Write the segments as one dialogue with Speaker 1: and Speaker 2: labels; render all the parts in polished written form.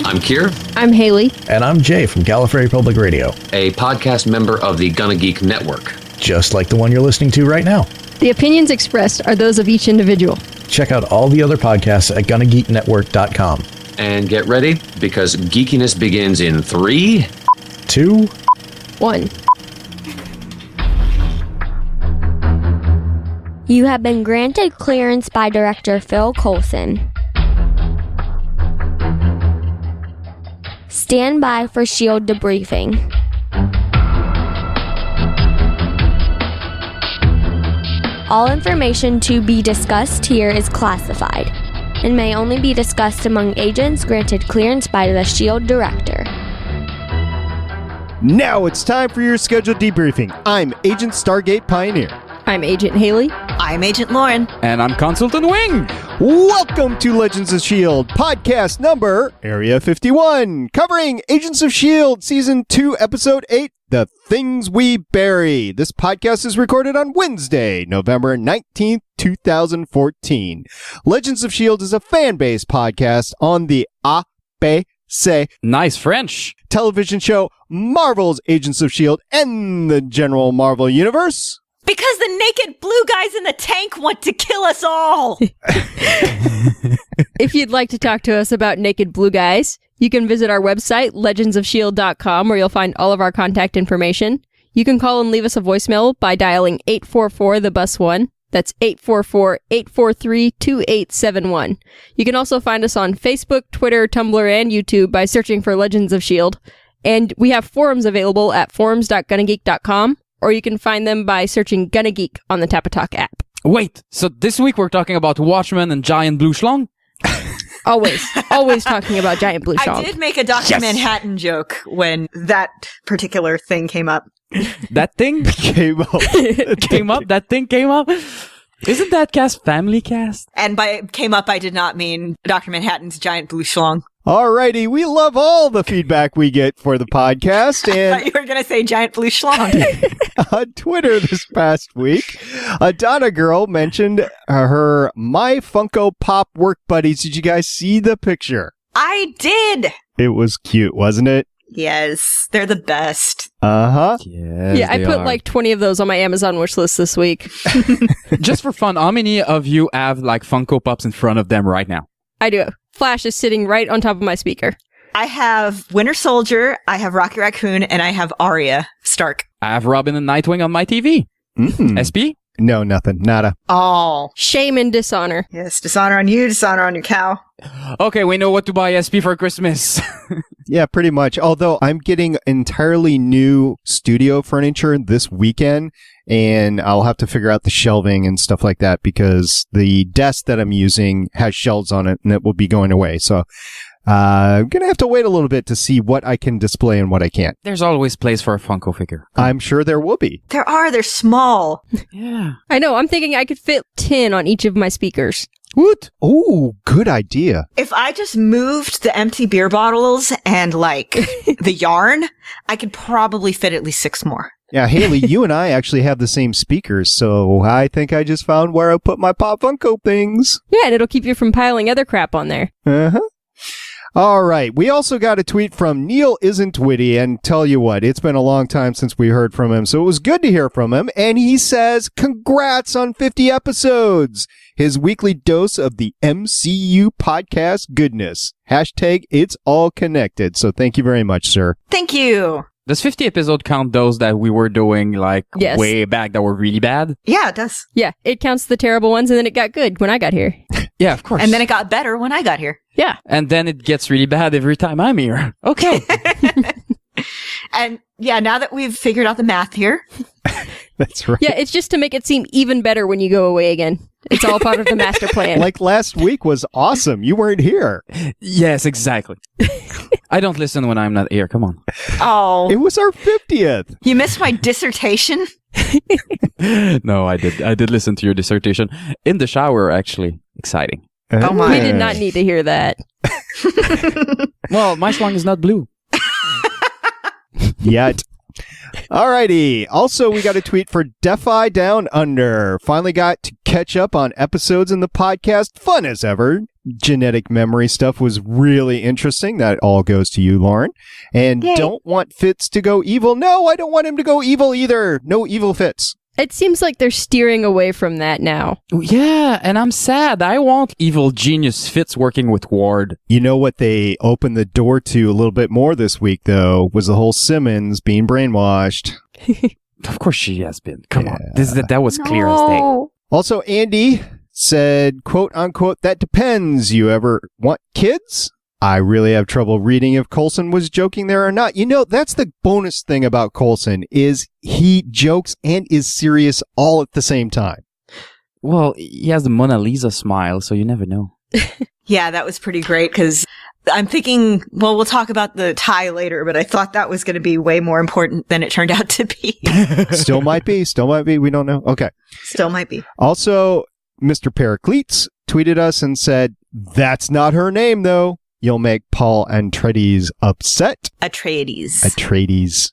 Speaker 1: I'm Kier.
Speaker 2: I'm Haley.
Speaker 3: And I'm Jay from Gallifrey Public Radio,
Speaker 1: a podcast member of the Gonna Geek Network.
Speaker 3: Just like the one you're listening to right now.
Speaker 2: The opinions expressed are those of each individual.
Speaker 3: Check out all the other podcasts at GonnaGeekNetwork.com.
Speaker 1: And get ready, because geekiness begins in 3,
Speaker 3: 2,
Speaker 2: 1.
Speaker 4: You have been granted clearance by Director Phil Coulson. Stand by for S.H.I.E.L.D. debriefing. All information to be discussed here is classified and may only be discussed among agents granted clearance by the S.H.I.E.L.D. Director.
Speaker 5: Now it's time for your scheduled debriefing. I'm Agent Stargate Pioneer.
Speaker 2: I'm Agent Haley.
Speaker 6: I'm Agent Lauren.
Speaker 7: And I'm Consultant Wing.
Speaker 5: Welcome to Legends of S.H.I.E.L.D. podcast number Area 51, covering Agents of S.H.I.E.L.D. Season 2, Episode 8, The Things We Bury. This podcast is recorded on Wednesday, November 19th, 2014. Legends of S.H.I.E.L.D. is a fan-based podcast on the ABC
Speaker 7: Nice French
Speaker 5: television show Marvel's Agents of S.H.I.E.L.D. and the general Marvel Universe.
Speaker 6: Because the naked blue guys in the tank want to kill us all.
Speaker 2: If you'd like to talk to us about naked blue guys, you can visit our website, legendsofshield.com, where you'll find all of our contact information. You can call and leave us a voicemail by dialing 844-THE-BUS-1. That's 844-843-2871. You can also find us on Facebook, Twitter, Tumblr, and YouTube by searching for Legends of S.H.I.E.L.D. And we have forums available at forums.gonnageek.com, or you can find them by searching Gonna Geek on the Tapatalk app.
Speaker 7: Wait, so this week we're talking about Watchmen and Giant Blue Schlong?
Speaker 2: Always talking about Giant Blue Schlong.
Speaker 6: I did make a Dr. Manhattan joke when that particular thing came up.
Speaker 7: That thing?
Speaker 5: Came up.
Speaker 7: That thing came up? Isn't that cast Family Cast?
Speaker 6: And by came up, I did not mean Dr. Manhattan's Giant Blue Schlong.
Speaker 5: Alrighty, we love all the feedback we get for the podcast.
Speaker 6: I
Speaker 5: And
Speaker 6: thought you were going to say Giant Blue Schlong.
Speaker 5: on Twitter this past week, a Donna girl mentioned her My Funko Pop work buddies. Did you guys see the picture?
Speaker 6: I did.
Speaker 5: It was cute, wasn't it?
Speaker 6: Yes, they're the best.
Speaker 5: Uh-huh.
Speaker 7: Yes,
Speaker 2: Yeah, I
Speaker 7: they
Speaker 2: put
Speaker 7: are.
Speaker 2: like 20 of those on my Amazon wish list this week.
Speaker 7: Just for fun, how many of you have like Funko Pops in front of them right now?
Speaker 2: I do. Flash is sitting right on top of my speaker.
Speaker 6: I have Winter Soldier, I have Rocky Raccoon, and I have Arya Stark.
Speaker 7: I have Robin and Nightwing on my TV. SP?
Speaker 5: No, nothing. Nada.
Speaker 6: Oh.
Speaker 2: Shame and dishonor.
Speaker 6: Yes, dishonor on you, dishonor on your cow.
Speaker 7: Okay, we know what to buy SP for Christmas.
Speaker 5: Yeah, pretty much. Although I'm getting entirely new studio furniture this weekend, and I'll have to figure out the shelving and stuff like that because the desk that I'm using has shelves on it and it will be going away. So I'm going to have to wait a little bit to see what I can display and what I can't.
Speaker 7: There's always place for a Funko figure.
Speaker 5: I'm sure there will be.
Speaker 6: They're small.
Speaker 7: Yeah.
Speaker 2: I know, I'm thinking I could fit 10 on each of my speakers.
Speaker 5: What? Oh, good idea.
Speaker 6: If I just moved the empty beer bottles and like the yarn, I could probably fit at least 6 more.
Speaker 5: Yeah, Haley, you and I actually have the same speakers, so I think I just found where I put my Pop Funko things.
Speaker 2: Yeah, and it'll keep you from piling other crap on there.
Speaker 5: Uh-huh. All right. We also got a tweet from Neil Isn't Witty, and tell you what, it's been a long time since we heard from him, so it was good to hear from him. And he says, congrats on 50 episodes. His weekly dose of the MCU podcast goodness. Hashtag it's all connected. So thank you very much, sir.
Speaker 6: Thank you.
Speaker 7: Does 50 episode count those that we were doing like
Speaker 2: Yes.
Speaker 7: way back that were really bad?
Speaker 6: Yeah, it does.
Speaker 2: Yeah, it counts the terrible ones, and then it got good when I got here.
Speaker 7: Yeah, of course.
Speaker 6: And then it got better when I got here.
Speaker 2: Yeah.
Speaker 7: And then it gets really bad every time I'm here. Okay.
Speaker 6: And yeah, now that we've figured out the math here,
Speaker 5: That's right.
Speaker 2: Yeah, it's just to make it seem even better when you go away again. It's all part of the master plan.
Speaker 5: Like last week was awesome. You weren't here.
Speaker 7: Yes, exactly. I don't listen when I'm not here. Come on.
Speaker 6: oh,
Speaker 5: It was our 50th.
Speaker 6: you missed my dissertation?
Speaker 7: No, I did. I did listen to your dissertation in the shower, actually. Exciting.
Speaker 6: Oh my.
Speaker 2: We did not need to hear that.
Speaker 7: Well, my schlong is not blue.
Speaker 5: Yet. Alrighty. Also, we got a tweet for Defi Down Under. Finally got to catch up on episodes in the podcast. Fun as ever. Genetic memory stuff was really interesting. That all goes to you, Lauren. And
Speaker 6: Yay.
Speaker 5: Don't want Fitz to go evil. No, I don't want him to go evil either. No evil Fitz.
Speaker 2: It seems like they're steering away from that now.
Speaker 7: Yeah, and I'm sad. I want evil genius Fitz working with Ward.
Speaker 5: You know what they opened the door to a little bit more this week, though, was the whole Simmons being brainwashed.
Speaker 7: Of course she has been. Come on. That was clear as day.
Speaker 5: Also, Andy said, quote unquote, that depends. You ever want kids? I really have trouble reading if Coulson was joking there or not. You know, that's the bonus thing about Coulson, is he jokes and is serious all at the same time.
Speaker 7: Well, he has the Mona Lisa smile, so you never know.
Speaker 6: Yeah, that was pretty great because I'm thinking, well, we'll talk about the tie later, but I thought that was going to be way more important than it turned out to be.
Speaker 5: Still might be. We don't know. Okay.
Speaker 6: Still might be.
Speaker 5: Also, Mr. Pericletes tweeted us and said, that's not her name, though. You'll make Paul Atreides upset. Atreides.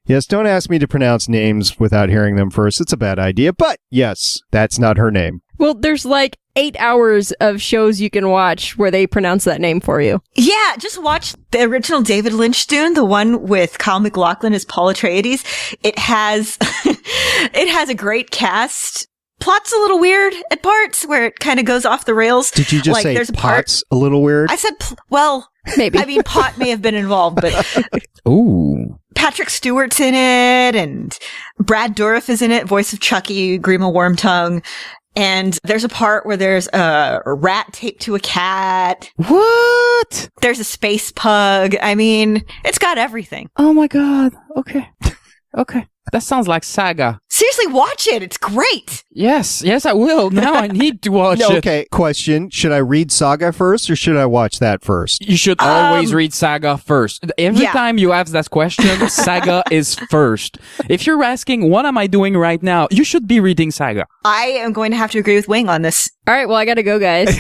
Speaker 5: Yes, don't ask me to pronounce names without hearing them first. It's a bad idea. But yes, that's not her name.
Speaker 2: Well, there's like 8 hours of shows you can watch where they pronounce that name for you.
Speaker 6: Yeah, just watch the original David Lynch Dune, the one with Kyle MacLachlan as Paul Atreides. It has a great cast. Plot's a little weird at parts where it kind of goes off the rails.
Speaker 5: Did you just say
Speaker 6: there's
Speaker 5: Pot's a little weird?
Speaker 6: I said, well,
Speaker 2: maybe.
Speaker 6: I mean, Pot may have been involved, but
Speaker 7: Ooh.
Speaker 6: Patrick Stewart's in it, and Brad Dourif is in it, voice of Chucky, Grima Wormtongue. And there's a part where there's a rat taped to a cat.
Speaker 7: What?
Speaker 6: There's a space pug. I mean, it's got everything.
Speaker 7: Oh my god. Okay. That sounds like Saga.
Speaker 6: Seriously, watch it. It's great.
Speaker 7: Yes, I will. Now I need to watch it.
Speaker 5: Okay, question. Should I read Saga first or should I watch that first?
Speaker 7: You should always read Saga first. Every time you ask that question, Saga is first. If you're asking, what am I doing right now? You should be reading Saga.
Speaker 6: I am going to have to agree with Wing on this.
Speaker 2: All right, well, I gotta go, guys.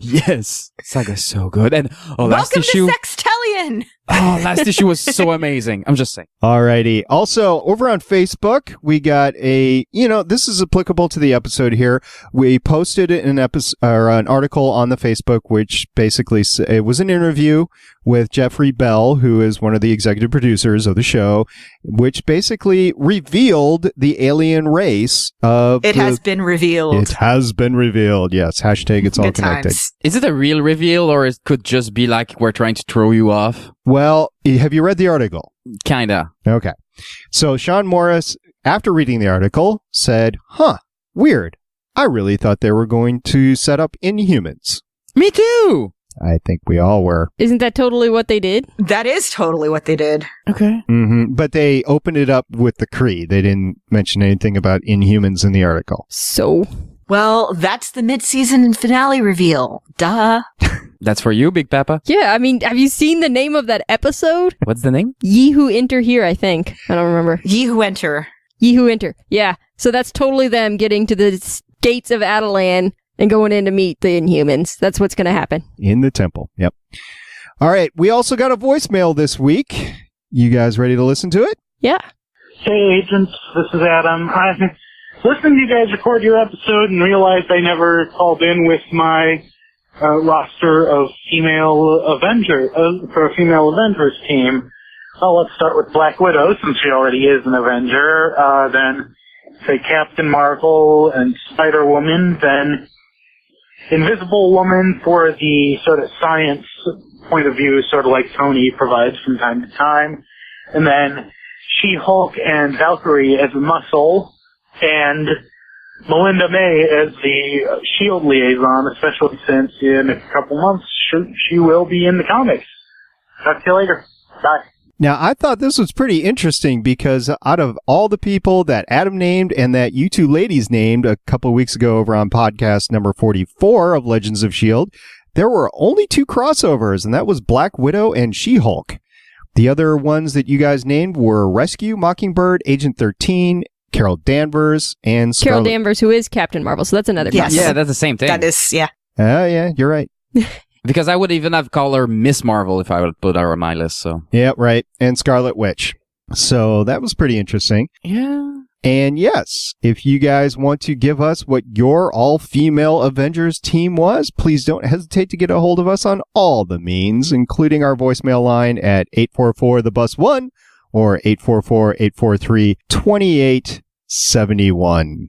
Speaker 7: Yes. Saga's so good. And last
Speaker 6: Welcome
Speaker 7: issue.
Speaker 6: to Sextellion!
Speaker 7: Last issue was so amazing. I'm just saying.
Speaker 5: Alrighty. Also, over on Facebook, we got this is applicable to the episode here. We posted an article on the Facebook, which basically, it was an interview with Jeffrey Bell, who is one of the executive producers of the show, which basically revealed the alien race of
Speaker 6: It has been revealed.
Speaker 5: It has been revealed. Yes. Hashtag it's all
Speaker 6: Good
Speaker 5: connected.
Speaker 6: times.
Speaker 7: Is it a real reveal or it could just be like we're trying to throw you off?
Speaker 5: Well, have you read the article?
Speaker 7: Kinda.
Speaker 5: Okay. So Sean Morris, after reading the article, said, weird. I really thought they were going to set up Inhumans.
Speaker 7: Me too!
Speaker 5: I think we all were.
Speaker 2: Isn't that totally what they did?
Speaker 6: That is totally what they did.
Speaker 7: Okay.
Speaker 5: Mm-hmm. But they opened it up with the Kree. They didn't mention anything about Inhumans in the article.
Speaker 2: So?
Speaker 6: Well, that's the mid-season finale reveal. Duh.
Speaker 7: That's for you, Big Papa.
Speaker 2: Yeah, I mean, have you seen the name of that episode?
Speaker 7: What's the name?
Speaker 2: Ye Who Enter Here, I think. I don't remember.
Speaker 6: Ye Who Enter.
Speaker 2: Ye Who Enter. Yeah. So that's totally them getting to the gates of Adelan and going in to meet the Inhumans. That's what's going to happen.
Speaker 5: In the temple. Yep. All right. We also got a voicemail this week. You guys ready to listen to it?
Speaker 2: Yeah.
Speaker 8: Hey, agents. This is Adam. I'm listening to you guys record your episode and realized I never called in with my roster of female Avengers for a female Avengers team. Well, let's start with Black Widow, since she already is an Avenger. Then, say, Captain Marvel and Spider-Woman. Then, Invisible Woman for the sort of science point of view, sort of like Tony provides from time to time. And then, She-Hulk and Valkyrie as a muscle. And Melinda May as the S.H.I.E.L.D. liaison, especially since in a couple months she will be in the comics. Talk to you later. Bye.
Speaker 5: Now, I thought this was pretty interesting because out of all the people that Adam named and that you two ladies named a couple of weeks ago over on podcast number 44 of Legends of S.H.I.E.L.D., there were only 2 crossovers, and that was Black Widow and She-Hulk. The other ones that you guys named were Rescue, Mockingbird, Agent 13, Carol Danvers, and Scarlet.
Speaker 2: Carol Danvers, who is Captain Marvel, so that's another
Speaker 6: Yes.
Speaker 2: crossover.
Speaker 7: Yeah, that's the same thing.
Speaker 6: That is, yeah.
Speaker 5: Yeah, you're right.
Speaker 7: Because I would even have called her Miss Marvel if I would put her on my list. So
Speaker 5: Yeah, right. And Scarlet Witch. So that was pretty interesting.
Speaker 7: yeah.
Speaker 5: And yes, if you guys want to give us what your all-female Avengers team was, please don't hesitate to get a hold of us on all the means, including our voicemail line at 844-THE-BUS-1 or 844-843-2871.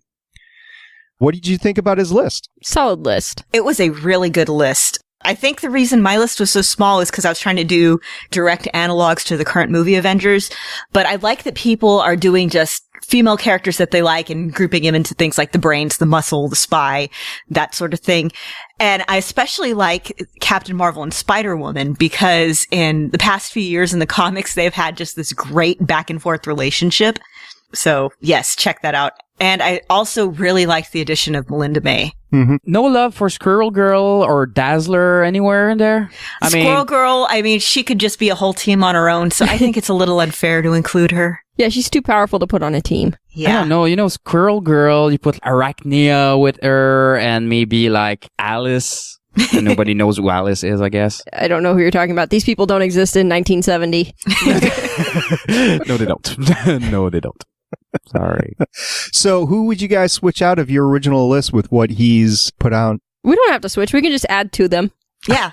Speaker 5: What did you think about his list?
Speaker 2: Solid list.
Speaker 6: It was a really good list. I think the reason my list was so small is because I was trying to do direct analogs to the current movie Avengers. But I like that people are doing just female characters that they like and grouping them into things like the brains, the muscle, the spy, that sort of thing. And I especially like Captain Marvel and Spider-Woman because in the past few years in the comics, they've had just this great back and forth relationship. So yes, check that out. And I also really liked the addition of Melinda May.
Speaker 5: Mm-hmm.
Speaker 7: No love for Squirrel Girl or Dazzler anywhere in there?
Speaker 6: Squirrel Girl, she could just be a whole team on her own, so I think it's a little unfair to include her.
Speaker 2: Yeah, she's too powerful to put on a team.
Speaker 7: I don't know. Squirrel Girl, you put Arachnia with her and maybe like Alice. And nobody knows who Alice is, I guess.
Speaker 2: I don't know who you're talking about. These people don't exist in 1970.
Speaker 7: No, they don't. No, they don't. Sorry.
Speaker 5: So who would you guys switch out of your original list with what he's put out?
Speaker 2: We don't have to switch. We can just add to them.
Speaker 6: Yeah.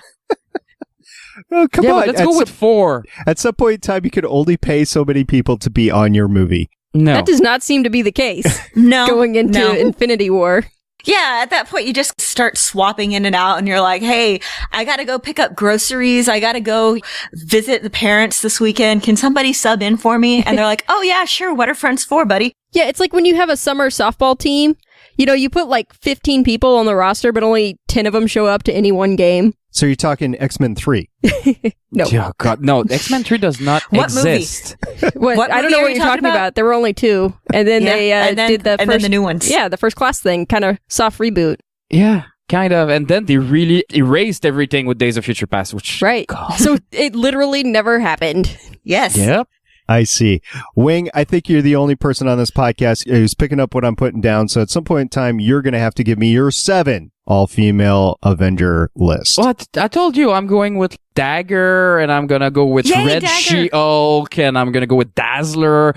Speaker 5: Oh, come on.
Speaker 7: Let's go with 4.
Speaker 5: At some point in time, you could only pay so many people to be on your movie.
Speaker 7: No.
Speaker 2: That does not seem to be the case.
Speaker 6: No.
Speaker 2: Going into Infinity War.
Speaker 6: Yeah, at that point, you just start swapping in and out, and you're like, hey, I gotta go pick up groceries. I gotta go visit the parents this weekend. Can somebody sub in for me? And they're like, oh, yeah, sure. What are friends for, buddy?
Speaker 2: Yeah, it's like when you have a summer softball team. You put like 15 people on the roster, but only 10 of them show up to any one game.
Speaker 5: So you're talking X-Men 3.
Speaker 2: No.
Speaker 7: Oh, God, no. X-Men 3 does not
Speaker 6: What
Speaker 7: exist.
Speaker 2: What I don't know what you're talking about. There were only 2. And then they did the
Speaker 6: then the new ones.
Speaker 2: Yeah, the first class thing, kind of soft reboot.
Speaker 7: Yeah, kind of. And then they really erased everything with Days of Future Past, which...
Speaker 2: Right.
Speaker 7: God.
Speaker 2: So it literally never happened.
Speaker 6: Yes.
Speaker 7: Yep.
Speaker 5: I see. Wing, I think you're the only person on this podcast who's picking up what I'm putting down. So at some point in time, you're going to have to give me your 7 all-female Avenger list.
Speaker 7: Well, I told you I'm going with Dagger, and I'm going to go with Red
Speaker 6: Dagger.
Speaker 7: She-Hulk, and I'm going to go with Dazzler.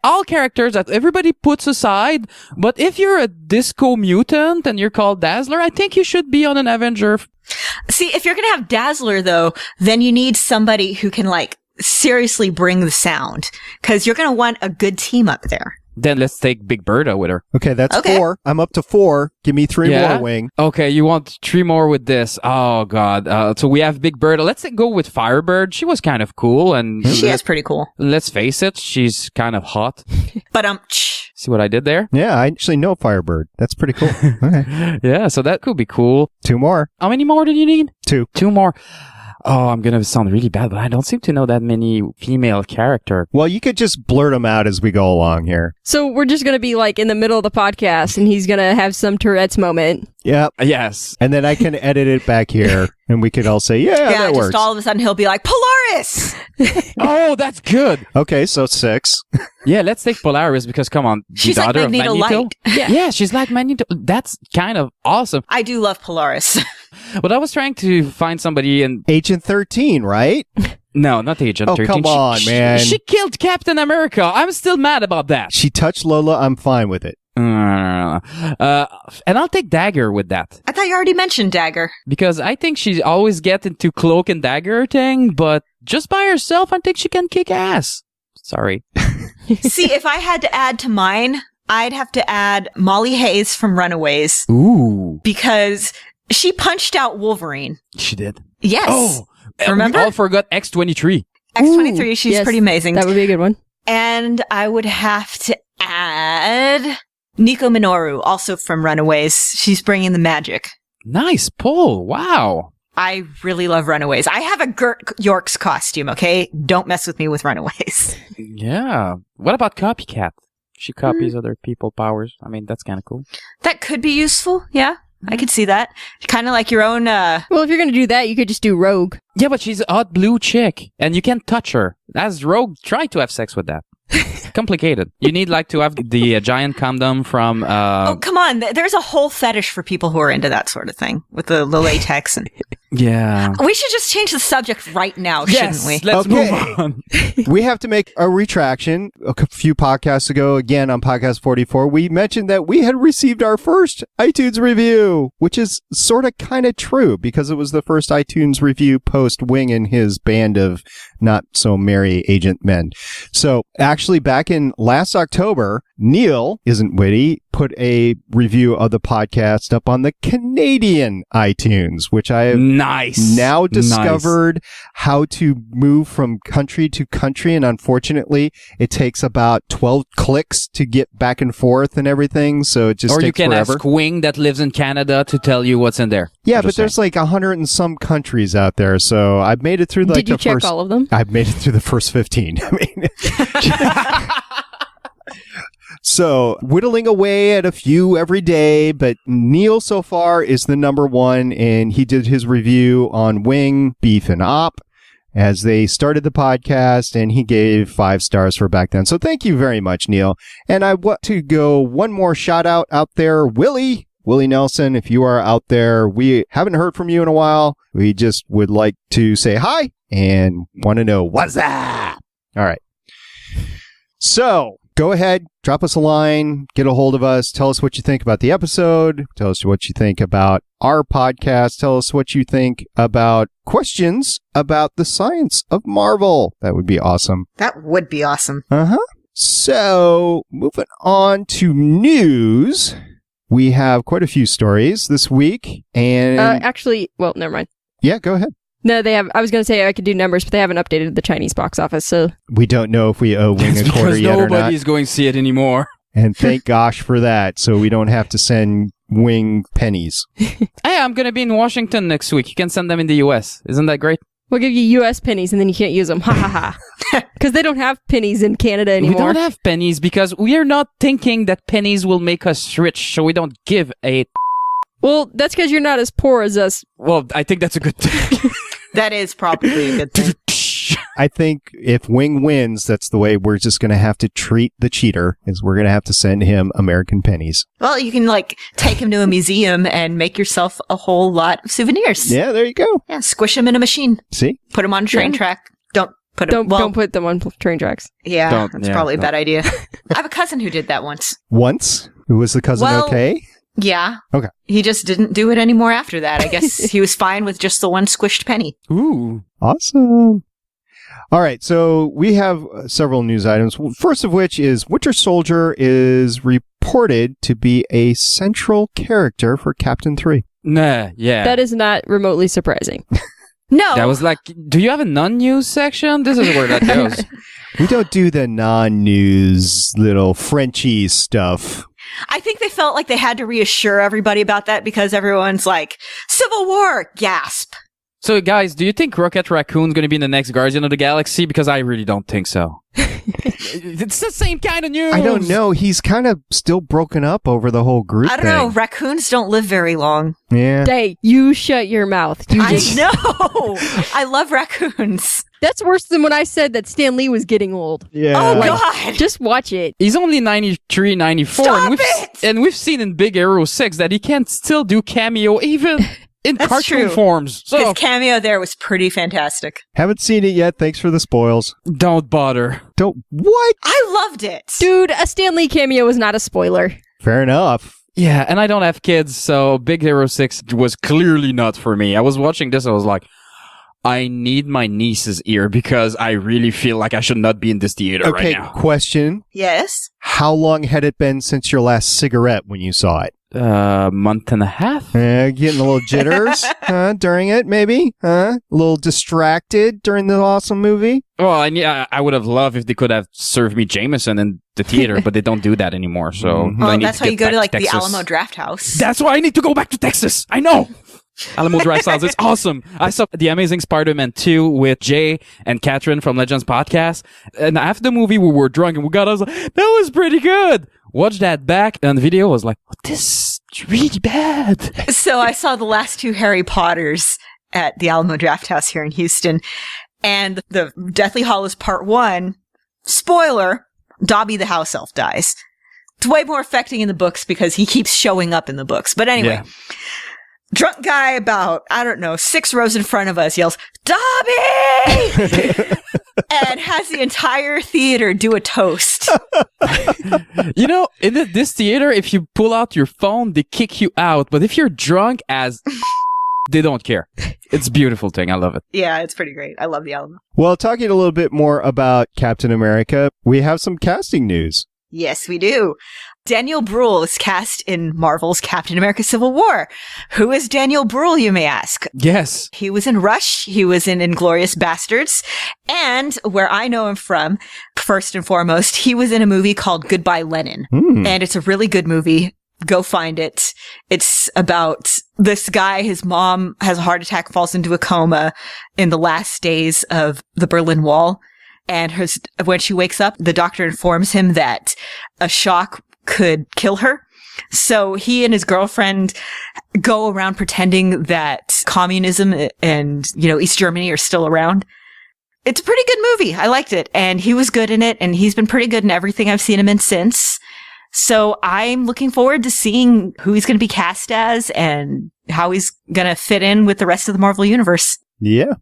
Speaker 7: All characters that everybody puts aside. But if you're a disco mutant and you're called Dazzler, I think you should be on an Avenger.
Speaker 6: See, if you're going to have Dazzler, though, then you need somebody who can, seriously bring the sound. Because you're going to want a good team up there.
Speaker 7: Then let's take Big Bertha with her.
Speaker 5: Okay, that's 4. I'm up to 4. Give me 3 more, Wing.
Speaker 7: Okay, you want 3 more with this. Oh, God. So we have Big Bertha. Let's go with Firebird. She was kind of cool. And
Speaker 6: she is pretty cool.
Speaker 7: Let's face it, she's kind of hot.
Speaker 6: But,
Speaker 7: See what I did there?
Speaker 5: Yeah, I actually know Firebird. That's pretty cool. Okay.
Speaker 7: Yeah, so that could be cool.
Speaker 5: 2 more.
Speaker 7: How many more did you need?
Speaker 5: 2.
Speaker 7: 2 more. Oh, I'm going to sound really bad, but I don't seem to know that many female characters.
Speaker 5: Well, you could just blurt them out as we go along here.
Speaker 2: So we're just going to be in the middle of the podcast and he's going to have some Tourette's moment.
Speaker 5: Yep.
Speaker 7: Yes.
Speaker 5: And then I can edit it back here and we could all say, yeah, that
Speaker 6: just
Speaker 5: works.
Speaker 6: all of a sudden he'll be like, Polaris!
Speaker 7: Oh, that's good.
Speaker 5: Okay, so 6.
Speaker 7: Yeah, let's take Polaris because, come on,
Speaker 6: She's
Speaker 7: the
Speaker 6: like
Speaker 7: daughter
Speaker 6: Magneto
Speaker 7: of Magneto.
Speaker 6: Light.
Speaker 7: Yeah, she's like Magneto. That's kind of awesome.
Speaker 6: I do love Polaris.
Speaker 7: But I was trying to find somebody and...
Speaker 5: Agent 13, right?
Speaker 7: No, not Agent 13.
Speaker 5: Come on, man.
Speaker 7: She killed Captain America. I'm still mad about that.
Speaker 5: She touched Lola. I'm fine with it.
Speaker 7: And I'll take Dagger with that.
Speaker 6: I thought you already mentioned Dagger.
Speaker 7: Because I think she always gets into cloak and dagger thing, but just by herself, I think she can kick ass. Sorry.
Speaker 6: See, if I had to add to mine, I'd have to add Molly Hayes from Runaways.
Speaker 7: Ooh.
Speaker 6: Because she punched out Wolverine.
Speaker 7: She did.
Speaker 6: Yes.
Speaker 7: Oh,
Speaker 6: remember?
Speaker 7: We all forgot X-23.
Speaker 6: X-23, she's
Speaker 2: yes,
Speaker 6: pretty amazing.
Speaker 2: That would be a good one.
Speaker 6: And I would have to add Nico Minoru, also from Runaways. She's bringing the magic.
Speaker 7: Nice pull. Wow.
Speaker 6: I really love Runaways. I have a Gert York's costume, okay? Don't mess with me with Runaways.
Speaker 7: Yeah. What about Copycat? She copies other people's powers. I mean, that's kind of cool.
Speaker 6: That could be useful, yeah. I could see that. Kind of like your own,
Speaker 2: Well, if you're going to do that, you could just do Rogue.
Speaker 7: Yeah, but she's a hot blue chick, and you can't touch her. As Rogue, try to have sex with that. Complicated. You need to have the giant condom from...
Speaker 6: oh, come on. There's a whole fetish for people who are into that sort of thing with the latex. And
Speaker 7: Yeah.
Speaker 6: We should just change the subject right now, shouldn't we?
Speaker 7: Let's
Speaker 5: Okay.
Speaker 7: move on.
Speaker 5: We have to make a retraction. A few podcasts ago, again on podcast 44, we mentioned that we had received our first iTunes review, which is sort of kind of true because it was the first iTunes review post Wing and his band of not so merry agent men. So actually back in last October, Neil Isn't Witty put a review of the podcast up on the Canadian iTunes, which I have now discovered how to move from country to country, and unfortunately it takes about 12 clicks to get back and forth and everything, so it just
Speaker 7: Or
Speaker 5: takes
Speaker 7: you can
Speaker 5: forever.
Speaker 7: ask Wing that lives in Canada to tell you what's in there.
Speaker 5: Yeah,
Speaker 7: I'm
Speaker 5: but
Speaker 7: just
Speaker 5: there's
Speaker 7: saying.
Speaker 5: like 100 and some countries out there, so I've made it through like
Speaker 2: Did you
Speaker 5: the
Speaker 2: check
Speaker 5: first
Speaker 2: all of them?
Speaker 5: I've made it through the first 15. I mean, so whittling away at a few every day, but Neil so far is the number one, and he did his review on Wing, Beef, and Op as they started the podcast, and he gave 5 stars for back then. So thank you very much, Neil. And I want to go one more shout out there, Willie Nelson. If you are out there, we haven't heard from you in a while. We just would like to say hi and want to know what's up. All right. So go ahead, drop us a line, get a hold of us, tell us what you think about the episode, tell us what you think about our podcast, tell us what you think about questions about the science of Marvel. That would be awesome.
Speaker 6: That would be awesome.
Speaker 5: So moving on to news, we have quite a few stories this week, and
Speaker 2: Actually, well, never mind.
Speaker 5: yeah, go ahead.
Speaker 2: No, they have. I was going to say I could do numbers, but they haven't updated the Chinese box office, so
Speaker 5: We don't know if we owe Wing
Speaker 7: It's
Speaker 5: a quarter
Speaker 7: because
Speaker 5: yet or not.
Speaker 7: nobody's going to see it anymore.
Speaker 5: And thank gosh for that, so we don't have to send Wing pennies.
Speaker 7: Hey, I'm going to be in Washington next week. You can send them in the U.S. Isn't that great?
Speaker 2: we'll give you U.S. pennies, and then you can't use them. Ha ha ha! Because they don't have pennies in Canada anymore.
Speaker 7: We don't have pennies because we are not thinking that pennies will make us rich, so we don't give a...
Speaker 2: Well, that's because you're not as poor as us.
Speaker 7: Well, I think that's a good thing.
Speaker 6: That is probably a good thing.
Speaker 5: I think if Wing wins, that's the way we're just going to have to treat the cheater, is we're going to have to send him American pennies.
Speaker 6: Well, you can take him to a museum and make yourself a whole lot of souvenirs.
Speaker 5: Yeah, there you go.
Speaker 6: Yeah, squish him in a machine.
Speaker 5: See?
Speaker 6: Put him on a train track. Don't put him.
Speaker 2: Don't put them on train tracks.
Speaker 6: Yeah, that's probably a
Speaker 7: don't.
Speaker 6: bad idea. I have a cousin who did that once.
Speaker 5: Once? Who was the cousin
Speaker 6: Well-
Speaker 5: okay?
Speaker 6: Yeah.
Speaker 5: Okay.
Speaker 6: He just didn't do it anymore after that. I guess he was fine with just the one squished penny.
Speaker 7: Ooh.
Speaker 5: Awesome. All right, so we have several news items. First of which is Winter Soldier is reported to be a central character for Captain 3.
Speaker 7: Nah, yeah.
Speaker 2: That is not remotely surprising.
Speaker 6: No.
Speaker 7: That was like, do you have a non-news section? This is where that goes.
Speaker 5: We don't do the non-news little Frenchie stuff.
Speaker 6: I think they felt like they had to reassure everybody about that because everyone's like, Civil War, gasp.
Speaker 7: So, guys, do you think Rocket Raccoon's going to be in the next Guardian of the Galaxy? Because I really don't think so. It's the same kind of news.
Speaker 5: I don't know. He's kind of still broken up over the whole group
Speaker 6: I don't know. Raccoons don't live very long.
Speaker 5: Yeah.
Speaker 2: Hey, you shut your mouth. You
Speaker 6: I
Speaker 2: just-
Speaker 6: know. I love raccoons.
Speaker 2: That's worse than when I said that Stan Lee was getting old.
Speaker 5: Yeah.
Speaker 6: Oh,
Speaker 2: Like,
Speaker 6: God.
Speaker 2: Just watch it.
Speaker 7: He's only 93, 94.
Speaker 6: Stop
Speaker 7: and
Speaker 6: it!
Speaker 7: we've seen in Big Hero 6 that he can still do cameo even in
Speaker 6: That's
Speaker 7: cartoon
Speaker 6: true.
Speaker 7: forms. So,
Speaker 6: His cameo there was pretty fantastic.
Speaker 5: Haven't seen it yet. Thanks for the spoils.
Speaker 7: don't bother.
Speaker 5: Don't. What?
Speaker 6: I loved it.
Speaker 2: Dude, a Stan Lee cameo is not a spoiler.
Speaker 5: Fair enough.
Speaker 7: Yeah, and I don't have kids, so Big Hero 6 was clearly not for me. I was watching this, I was like, I need my niece's ear because I really feel like I should not be in this theater
Speaker 5: Okay,
Speaker 7: right now.
Speaker 5: question.
Speaker 6: Yes.
Speaker 5: How long had it been since your last cigarette when you saw it?
Speaker 7: Month and a half?
Speaker 5: Getting a little jitters during it, maybe? A little distracted during the awesome movie?
Speaker 7: Well, I would have loved if they could have served me Jameson in the theater, but they don't do that anymore, so
Speaker 5: Mhm.
Speaker 7: I
Speaker 6: Well,
Speaker 7: need
Speaker 6: that's
Speaker 7: to
Speaker 6: why
Speaker 7: get
Speaker 6: you go to
Speaker 7: back
Speaker 6: the
Speaker 7: Texas.
Speaker 6: Alamo Draft House.
Speaker 7: That's why I need to go back to Texas. I know. Alamo Draft House. It's awesome. I saw The Amazing Spider-Man 2 with Jay and Catherine from Legends Podcast. And after the movie, we were drunk and I was like, that was pretty good. Watched that back and the video was like, oh, this is really bad.
Speaker 6: So I saw the last 2 Harry Potters at the Alamo Draft House here in Houston. And the Deathly Hallows Part 1, spoiler, Dobby the house elf dies. It's way more affecting in the books because he keeps showing up in the books. But anyway,
Speaker 7: Yeah.
Speaker 6: drunk guy about, I don't know, 6 rows in front of us yells, Dobby! And has the entire theater do a toast.
Speaker 7: You know, in this theater, if you pull out your phone, they kick you out. But if you're drunk as they don't care. It's a beautiful thing. I love it.
Speaker 6: Yeah, it's pretty great. I love the album.
Speaker 5: Well, talking a little bit more about Captain America, we have some casting news.
Speaker 6: Yes, we do. Daniel Bruhl is cast in Marvel's Captain America Civil War. Who is Daniel Bruhl, you may ask?
Speaker 7: Yes.
Speaker 6: He was in Rush. He was in Inglourious Bastards. And where I know him from, first and foremost, he was in a movie called Goodbye Lenin. And it's a really good movie. Go find it. It's about this guy, his mom has a heart attack, falls into a coma in the last days of the Berlin Wall. And when she wakes up, the doctor informs him that a shock could kill her. So he and his girlfriend go around pretending that communism and, East Germany are still around. It's a pretty good movie. I liked it. And he was good in it. And he's been pretty good in everything I've seen him in since. So I'm looking forward to seeing who he's going to be cast as and how he's going to fit in with the rest of the Marvel Universe.
Speaker 5: Yeah.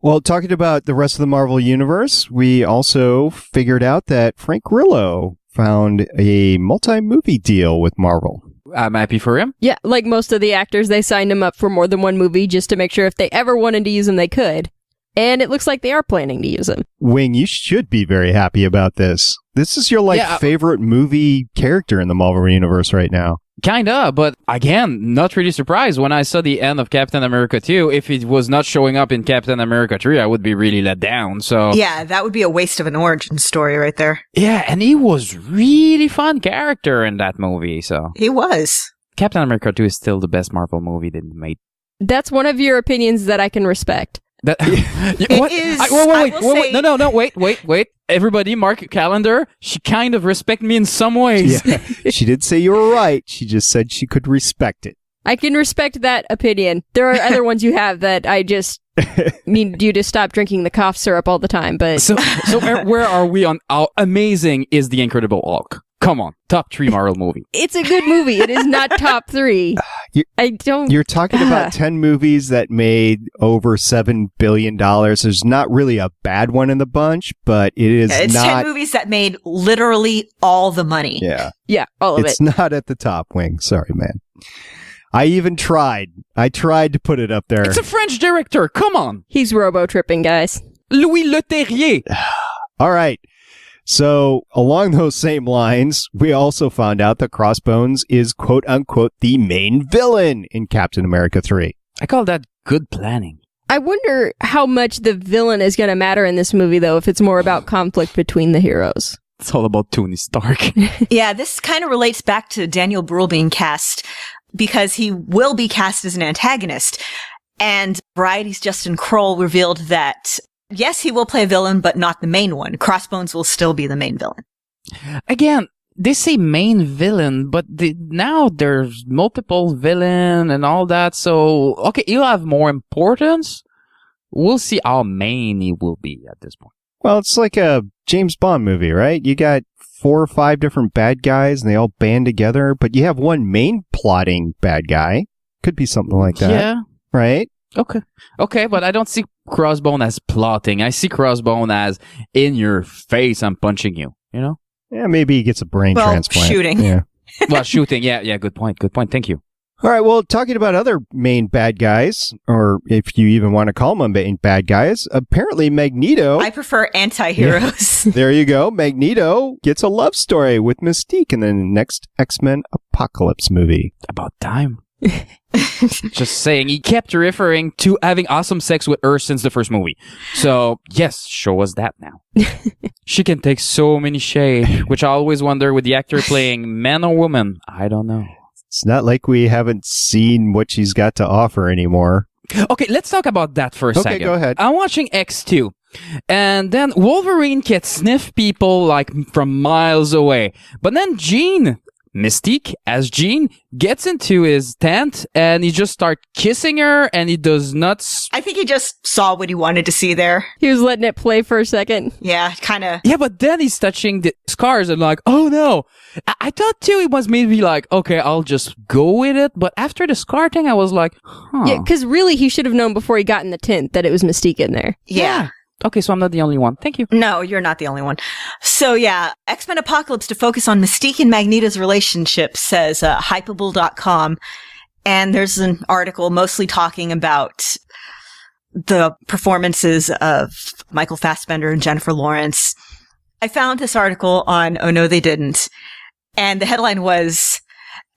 Speaker 5: Well, talking about the rest of the Marvel Universe, we also figured out that Frank Grillo found a multi-movie deal with Marvel.
Speaker 7: I'm happy for him.
Speaker 2: Yeah, like most of the actors, they signed him up for more than one movie just to make sure if they ever wanted to use him, they could. And it looks like they are planning to use him.
Speaker 5: Wing, you should be very happy about this. This is your favorite movie character in the Marvel Universe right now.
Speaker 7: Kinda, but again, not really surprised when I saw the end of Captain America 2. If it was not showing up in Captain America 3, I would be really let down. So
Speaker 6: yeah, that would be a waste of an origin story right there.
Speaker 7: Yeah, and he was really fun character in that movie. So
Speaker 6: he was.
Speaker 7: Captain America 2 is still the best Marvel movie they made.
Speaker 2: That's one of your opinions that I can respect.
Speaker 7: That
Speaker 6: it is.
Speaker 7: Wait. Everybody, mark your calendar. She kind of respect me in some ways.
Speaker 5: Yeah. She did say you were right. She just said she could respect it.
Speaker 2: I can respect that opinion. There are other ones you have that I just need you to stop drinking the cough syrup all the time. But
Speaker 7: so where are we on how amazing is The Incredible Hulk? Come on, top 3 Marvel movie.
Speaker 2: It's a good movie. It is not top 3.
Speaker 5: You're talking about 10 movies that made over $7 billion. There's not really a bad one in the bunch, but it is
Speaker 6: it's
Speaker 5: not.
Speaker 6: 10 movies that made literally all the money.
Speaker 5: Yeah.
Speaker 2: Yeah, all of
Speaker 5: It's
Speaker 2: it.
Speaker 5: not at the top, Wing. Sorry, man. I even tried. I tried to put it up there.
Speaker 7: It's a French director. Come on.
Speaker 2: He's robo-tripping, guys.
Speaker 7: Louis Leterrier.
Speaker 5: All right. So, along those same lines, we also found out that Crossbones is quote-unquote the main villain in Captain America 3.
Speaker 7: I call that good planning.
Speaker 2: I wonder how much the villain is going to matter in this movie, though, if it's more about conflict between the heroes.
Speaker 7: It's all about Tony Stark.
Speaker 6: Yeah, this kind of relates back to Daniel Bruhl being cast because he will be cast as an antagonist. And Variety's Justin Kroll revealed that yes, he will play a villain, but not the main one. Crossbones will still be the main villain.
Speaker 7: Again, they say main villain, but now there's multiple villain and all that. So, okay, he'll have more importance. We'll see how main he will be at this point.
Speaker 5: Well, it's like a James Bond movie, right? You got 4 or 5 different bad guys and they all band together, but you have one main plotting bad guy. Could be something like that.
Speaker 7: Yeah.
Speaker 5: Right?
Speaker 7: Okay, but I don't see Crossbone as plotting. I see Crossbone as in your face, I'm punching you, you know?
Speaker 5: Yeah, maybe he gets a brain transplant.
Speaker 6: Shooting.
Speaker 5: Yeah.
Speaker 7: Well, shooting, yeah, good point. Thank you.
Speaker 5: All right, well, talking about other main bad guys, or if you even want to call them main bad guys, apparently Magneto...
Speaker 6: I prefer anti-heroes.
Speaker 5: Yeah. There you go. Magneto gets a love story with Mystique in the next X-Men Apocalypse movie.
Speaker 7: About time. Just saying, he kept referring to having awesome sex with her since the first movie. So, yes, show us that now. She can take so many shade, which I always wonder with the actor playing man or woman. I don't know.
Speaker 5: It's not like we haven't seen what she's got to offer anymore.
Speaker 7: Okay, let's talk about that for a second.
Speaker 5: Okay, go ahead.
Speaker 7: I'm watching X2. And then Wolverine can sniff people like from miles away. But then Jean Mystique, as Jean, gets into his tent and he just starts kissing her and he does not...
Speaker 6: I think he just saw what he wanted to see there.
Speaker 2: He was letting it play for a second.
Speaker 6: Yeah, kind of.
Speaker 7: Yeah, but then he's touching the scars and like, oh no. I thought too it was maybe like, okay, I'll just go with it. But after the scar thing, I was like, huh.
Speaker 2: Yeah, because really he should have known before he got in the tent that it was Mystique in there.
Speaker 6: Yeah.
Speaker 7: Okay, so I'm not the only one. Thank you.
Speaker 6: No, you're not the only one. So yeah, X-Men Apocalypse to focus on Mystique and Magneto's relationship, says Hypeable.com. And there's an article mostly talking about the performances of Michael Fassbender and Jennifer Lawrence. I found this article on Oh No They Didn't. And the headline was,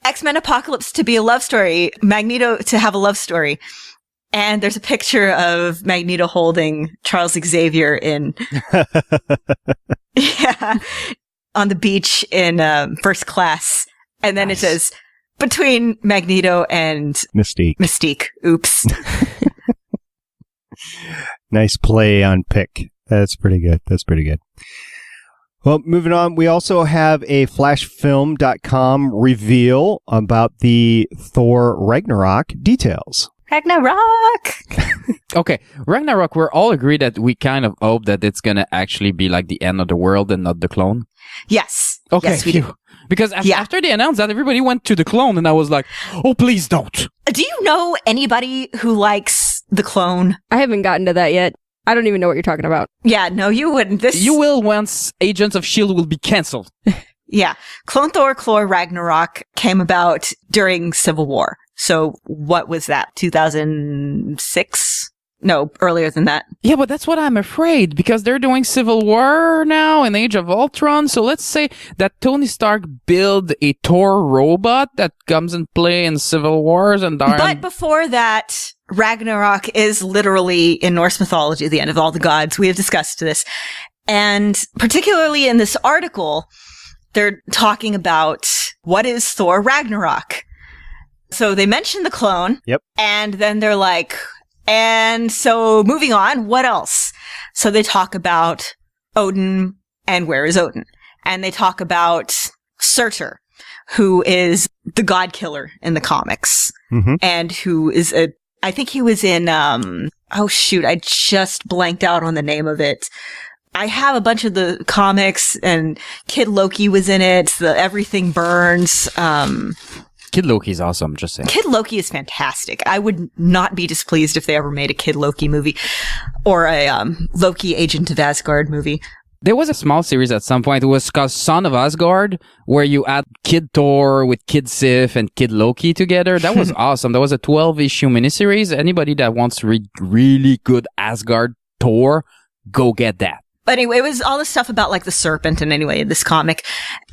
Speaker 6: X-Men Apocalypse to be a love story, Magneto to have a love story. And there's a picture of Magneto holding Charles Xavier in, on the beach in first class. And then It says, between Magneto and Mystique. Oops.
Speaker 5: Nice play on pick. That's pretty good. Well, moving on, we also have a flashfilm.com reveal about the Thor Ragnarok details.
Speaker 6: Ragnarok!
Speaker 7: Okay, Ragnarok, we're all agreed that we kind of hope that it's going to actually be like the end of the world and not the clone.
Speaker 6: Yes.
Speaker 7: Okay,
Speaker 6: yes, we do.
Speaker 7: Because after they announced that, everybody went to the clone and I was like, oh, please don't.
Speaker 6: Do you know anybody who likes the clone?
Speaker 2: I haven't gotten to that yet. I don't even know what you're talking about.
Speaker 6: Yeah, no, you wouldn't.
Speaker 7: You will once Agents of S.H.I.E.L.D. will be cancelled.
Speaker 6: Yeah. Clone Thor Ragnarok came about during Civil War. So what was that? 2006? No, earlier than that.
Speaker 7: Yeah, but that's what I'm afraid, because they're doing Civil War now and Age of Ultron. So let's say that Tony Stark build a Thor robot that comes in play in Civil Wars and
Speaker 6: But before that, Ragnarok is literally in Norse mythology, the end of all the gods. We have discussed this. And particularly in this article, they're talking about what is Thor Ragnarok. So they mention the clone.
Speaker 5: Yep.
Speaker 6: And then they're like, and so moving on, what else? So they talk about Odin and where is Odin? And they talk about Surtur, who is the god killer in the comics.
Speaker 5: Mm-hmm.
Speaker 6: And who is I think he was in, oh shoot, I just blanked out on the name of it. I have a bunch of the comics and Kid Loki was in it. The Everything Burns.
Speaker 7: Kid Loki's awesome, just saying.
Speaker 6: Kid Loki is fantastic. I would not be displeased if they ever made a Kid Loki movie or a Loki Agent of Asgard movie.
Speaker 7: There was a small series at some point. It was called Son of Asgard, where you add Kid Thor with Kid Sif and Kid Loki together. That was awesome. That was a 12-issue miniseries. Anybody that wants to read really good Asgard Thor, go get that.
Speaker 6: But anyway, it was all the stuff about like the serpent and anyway, this comic.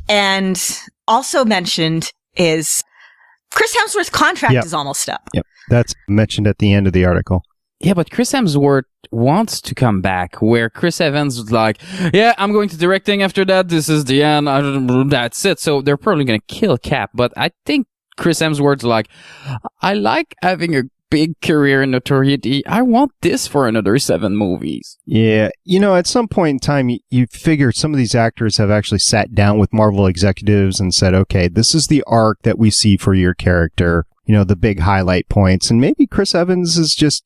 Speaker 6: And also mentioned is Chris Hemsworth's contract is almost up.
Speaker 5: Yep. That's mentioned at the end of the article.
Speaker 7: Yeah, but Chris Hemsworth wants to come back, where Chris Evans was like, yeah, I'm going to directing after that. This is the end. That's it. So they're probably going to kill Cap. But I think Chris Hemsworth's like, I like having a big career and notoriety. I want this for another 7 movies.
Speaker 5: Yeah. You know, at some point in time, you figure some of these actors have actually sat down with Marvel executives and said, okay, this is the arc that we see for your character. You know, the big highlight points. And maybe Chris Evans is just,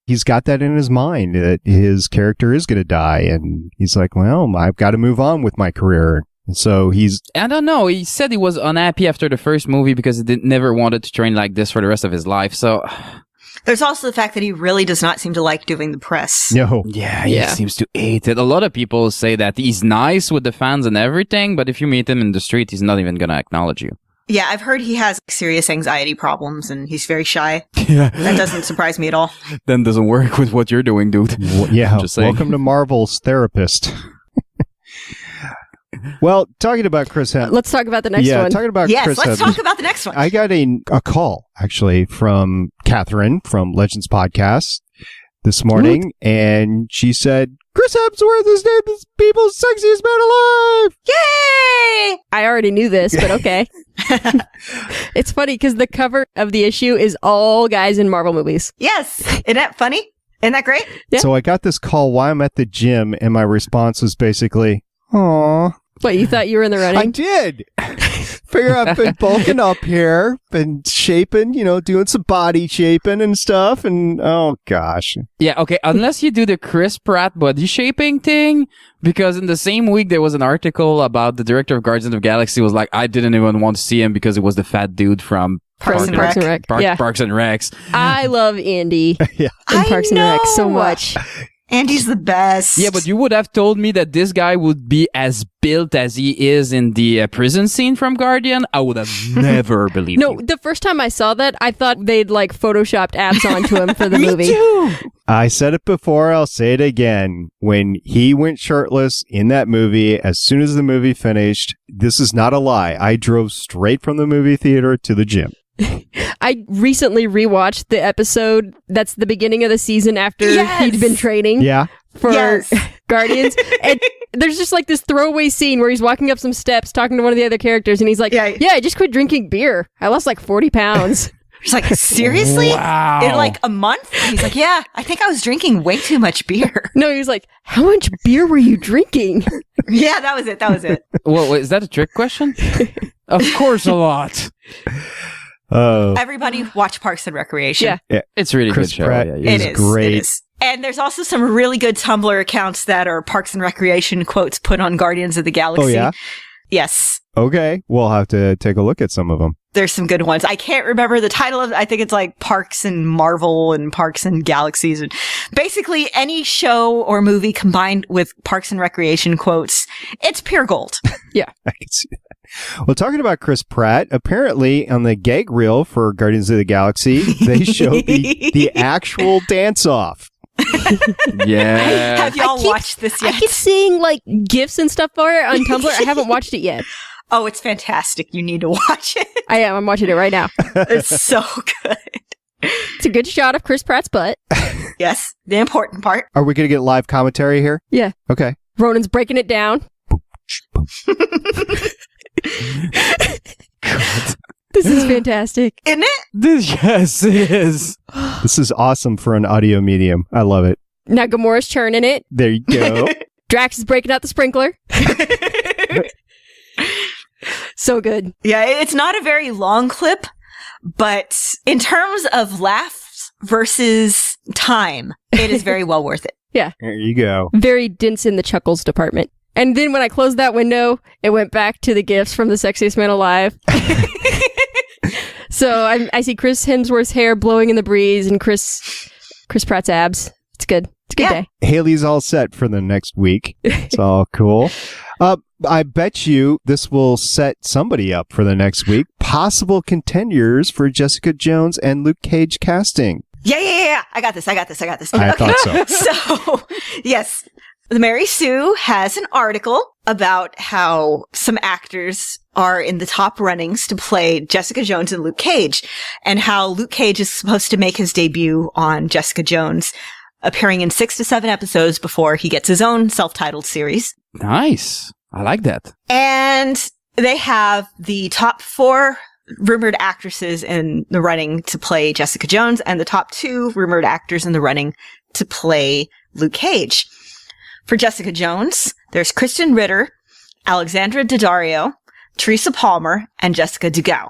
Speaker 5: he's got that in his mind that his character is going to die. And he's like, well, I've got to move on with my career. So I don't know. He said he was unhappy after the first movie because he never wanted to train like this for the rest of his life. So
Speaker 6: there's also the fact that he really does not seem to like doing the press.
Speaker 5: No.
Speaker 7: Yeah, he seems to hate it. A lot of people say that he's nice with the fans and everything, but if you meet him in the street, he's not even going to acknowledge you.
Speaker 6: Yeah, I've heard he has serious anxiety problems and he's very shy.
Speaker 7: Yeah.
Speaker 6: That doesn't surprise me at all.
Speaker 7: Then doesn't work with what you're doing, dude.
Speaker 5: Yeah. Welcome to Marvel's therapist. Well, talking about Chris Hemsworth.
Speaker 2: Let's talk about the next one.
Speaker 5: Yeah, talking about Chris Hemsworth.
Speaker 6: Let's talk about the next one.
Speaker 5: I got a call, actually, from Catherine from Legends Podcast this morning, and she said, Chris Hemsworth is named as people's sexiest man alive!
Speaker 6: Yay!
Speaker 2: I already knew this, but okay. It's funny, because the cover of the issue is all guys in Marvel movies.
Speaker 6: Yes! Isn't that funny? Isn't that great?
Speaker 2: Yeah.
Speaker 5: So I got this call while I'm at the gym, and my response was basically, aww.
Speaker 2: What, you thought you were in the running?
Speaker 5: I did. Figure I've been bulking up here, been shaping, doing some body shaping and stuff, and oh gosh.
Speaker 7: Yeah, okay, unless you do the Chris Pratt body shaping thing, because in the same week there was an article about the director of Guardians of the Galaxy was like, I didn't even want to see him because it was the fat dude from
Speaker 2: Parks and Rec.
Speaker 7: Parks and Recs.
Speaker 2: I love Andy
Speaker 5: Yeah.
Speaker 2: in Parks and Rec so much.
Speaker 6: Andy's the best.
Speaker 7: Yeah, but you would have told me that this guy would be as built as he is in the prison scene from Guardian. I would have never believed
Speaker 2: No,
Speaker 7: you.
Speaker 2: the first time I saw that, I thought they'd like photoshopped abs onto him for the
Speaker 7: Me
Speaker 2: movie.
Speaker 7: too.
Speaker 5: I said it before, I'll say it again. When he went shirtless in that movie, as soon as the movie finished, this is not a lie. I drove straight from the movie theater to the gym.
Speaker 2: I recently rewatched the episode that's the beginning of the season after he'd been training
Speaker 5: Yeah.
Speaker 2: for Guardians. And there's just like this throwaway scene where he's walking up some steps talking to one of the other characters and he's like, yeah, I just quit drinking beer. I lost like 40 pounds.
Speaker 6: He's like, seriously?
Speaker 7: Wow.
Speaker 6: In like a month? And he's like, yeah, I think I was drinking way too much beer.
Speaker 2: No, he was like, how much beer were you drinking?
Speaker 6: Yeah, that was it.
Speaker 7: Well, wait, is that a trick question? Of course, a lot.
Speaker 5: Oh.
Speaker 6: Everybody watch Parks and Recreation.
Speaker 2: Yeah.
Speaker 7: It's really
Speaker 5: Chris
Speaker 7: good show.
Speaker 5: Pratt
Speaker 7: Yeah,
Speaker 5: is
Speaker 6: It is
Speaker 5: great.
Speaker 6: It is. And there's also some really good Tumblr accounts that are Parks and Recreation quotes put on Guardians of the Galaxy.
Speaker 5: Oh, yeah?
Speaker 6: Yes.
Speaker 5: Okay. We'll have to take a look at some of them.
Speaker 6: There's some good ones. I can't remember the title of it. I think it's like Parks and Marvel and Parks and Galaxies. And basically any show or movie combined with Parks and Recreation quotes, it's pure gold.
Speaker 5: I can see that. Well, talking about Chris Pratt, apparently on the gag reel for Guardians of the Galaxy, they showed the actual dance-off.
Speaker 7: Yeah.
Speaker 6: Have y'all watched this yet?
Speaker 2: I keep seeing like GIFs and stuff for it on Tumblr. I haven't watched it yet.
Speaker 6: Oh, it's fantastic. You need to watch it.
Speaker 2: I am. I'm watching it right now.
Speaker 6: It's so good.
Speaker 2: It's a good shot of Chris Pratt's butt.
Speaker 6: Yes, the important part.
Speaker 5: Are we going to get live commentary here?
Speaker 2: Yeah.
Speaker 5: Okay.
Speaker 2: Ronan's breaking it down.
Speaker 7: God.
Speaker 2: This is fantastic.
Speaker 6: Isn't it?
Speaker 7: Yes, it is.
Speaker 5: This is awesome for an audio medium. I love it.
Speaker 2: Now Gamora's churning it.
Speaker 5: There you go.
Speaker 2: Drax is breaking out the sprinkler. So good.
Speaker 6: Yeah, it's not a very long clip, but in terms of laughs versus time, it is very well worth it.
Speaker 2: Yeah.
Speaker 5: There you go.
Speaker 2: Very dense in the chuckles department. And then when I closed that window, it went back to the GIFs from The Sexiest Man Alive. So I see Chris Hemsworth's hair blowing in the breeze and Chris Pratt's abs. It's good. It's a good day.
Speaker 5: Haley's all set for the next week. It's all cool. I bet you this will set somebody up for the next week. Possible contenders for Jessica Jones and Luke Cage casting.
Speaker 6: Yeah. I got this.
Speaker 5: I thought so.
Speaker 6: So, yes, the Mary Sue has an article about how some actors are in the top runnings to play Jessica Jones and Luke Cage, and how Luke Cage is supposed to make his debut on Jessica Jones, appearing in 6 to 7 episodes before he gets his own self-titled series.
Speaker 7: Nice. I like that.
Speaker 6: And they have the top 4 rumored actresses in the running to play Jessica Jones and the top 2 rumored actors in the running to play Luke Cage. For Jessica Jones, there's Kristen Ritter, Alexandra Daddario, Teresa Palmer, and Jessica Dugal.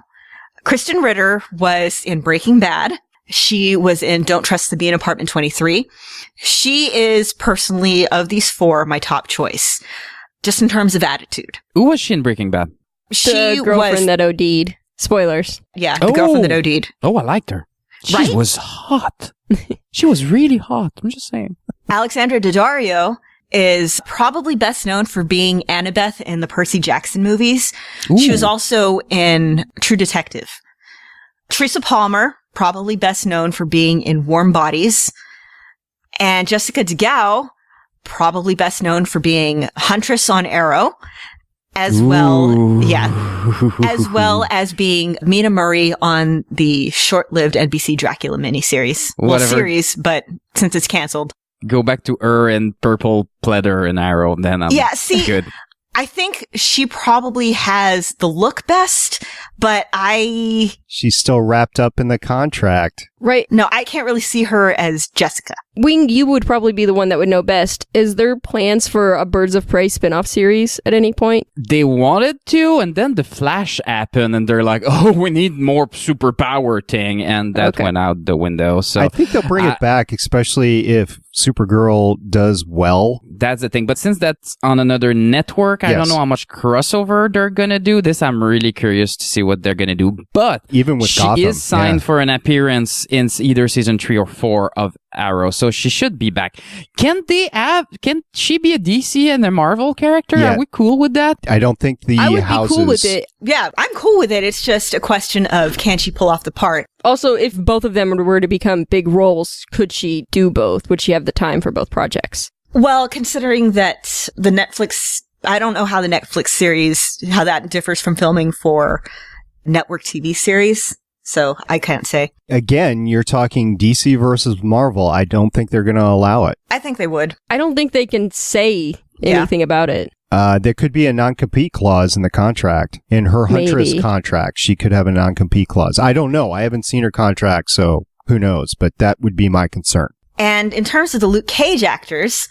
Speaker 6: Kristen Ritter was in Breaking Bad. She was in Don't Trust the Bee in Apartment 23. She is personally, of these 4, my top choice, just in terms of attitude.
Speaker 7: Who was she in Breaking Bad?
Speaker 2: The girlfriend that OD'd. Spoilers.
Speaker 6: Yeah, the girlfriend that OD'd.
Speaker 7: Oh, I liked her. She
Speaker 6: Right?
Speaker 7: was hot. She was really hot. I'm just saying.
Speaker 6: Alexandra Daddario is probably best known for being Annabeth in the Percy Jackson movies.
Speaker 7: Ooh.
Speaker 6: She was also in True Detective. Teresa Palmer, probably best known for being in Warm Bodies. And Jessica Dugal, probably best known for being Huntress on Arrow, as well as being Mina Murray on the short-lived NBC Dracula miniseries. Well,
Speaker 7: Whatever.
Speaker 6: series, but since it's canceled.
Speaker 7: Go back to her and purple pleather and arrow, and then I'm good.
Speaker 6: I think she probably has the look best, but I
Speaker 5: She's still wrapped up in the contract.
Speaker 2: Right.
Speaker 6: No, I can't really see her as Jessica.
Speaker 2: Wing, you would probably be the one that would know best. Is there plans for a Birds of Prey spin-off series at any point?
Speaker 7: They wanted to, and then the Flash happened, and they're like, oh, we need more superpower thing, and that went out the window. So
Speaker 5: I think they'll bring it back, especially if Supergirl does well.
Speaker 7: That's the thing. But since that's on another network, I don't know how much crossover they're going to do. This, I'm really curious to see what they're going to do. But
Speaker 5: even with
Speaker 7: she
Speaker 5: Gotham,
Speaker 7: is signed for an appearance in either season 3 or 4 of Arrow, so she should be back. Can she be a DC and a Marvel character?
Speaker 5: Yeah.
Speaker 7: Are we cool with that?
Speaker 5: I don't think the
Speaker 2: I would
Speaker 5: houses...
Speaker 2: be cool with it.
Speaker 6: Yeah, I'm cool with it. It's just a question of can she pull off the part?
Speaker 2: Also, if both of them were to become big roles, could she do both? Would she have the time for both projects?
Speaker 6: Well, considering that the Netflix... I don't know how the Netflix series, how that differs from filming for network TV series. So I can't say.
Speaker 5: Again, you're talking DC versus Marvel. I don't think they're going to allow it.
Speaker 6: I think they would.
Speaker 2: I don't think they can say anything about it.
Speaker 5: There could be a non-compete clause in the contract. In her Huntress contract, she could have a non-compete clause. I don't know. I haven't seen her contract, so who knows? But that would be my concern.
Speaker 6: And in terms of the Luke Cage actors,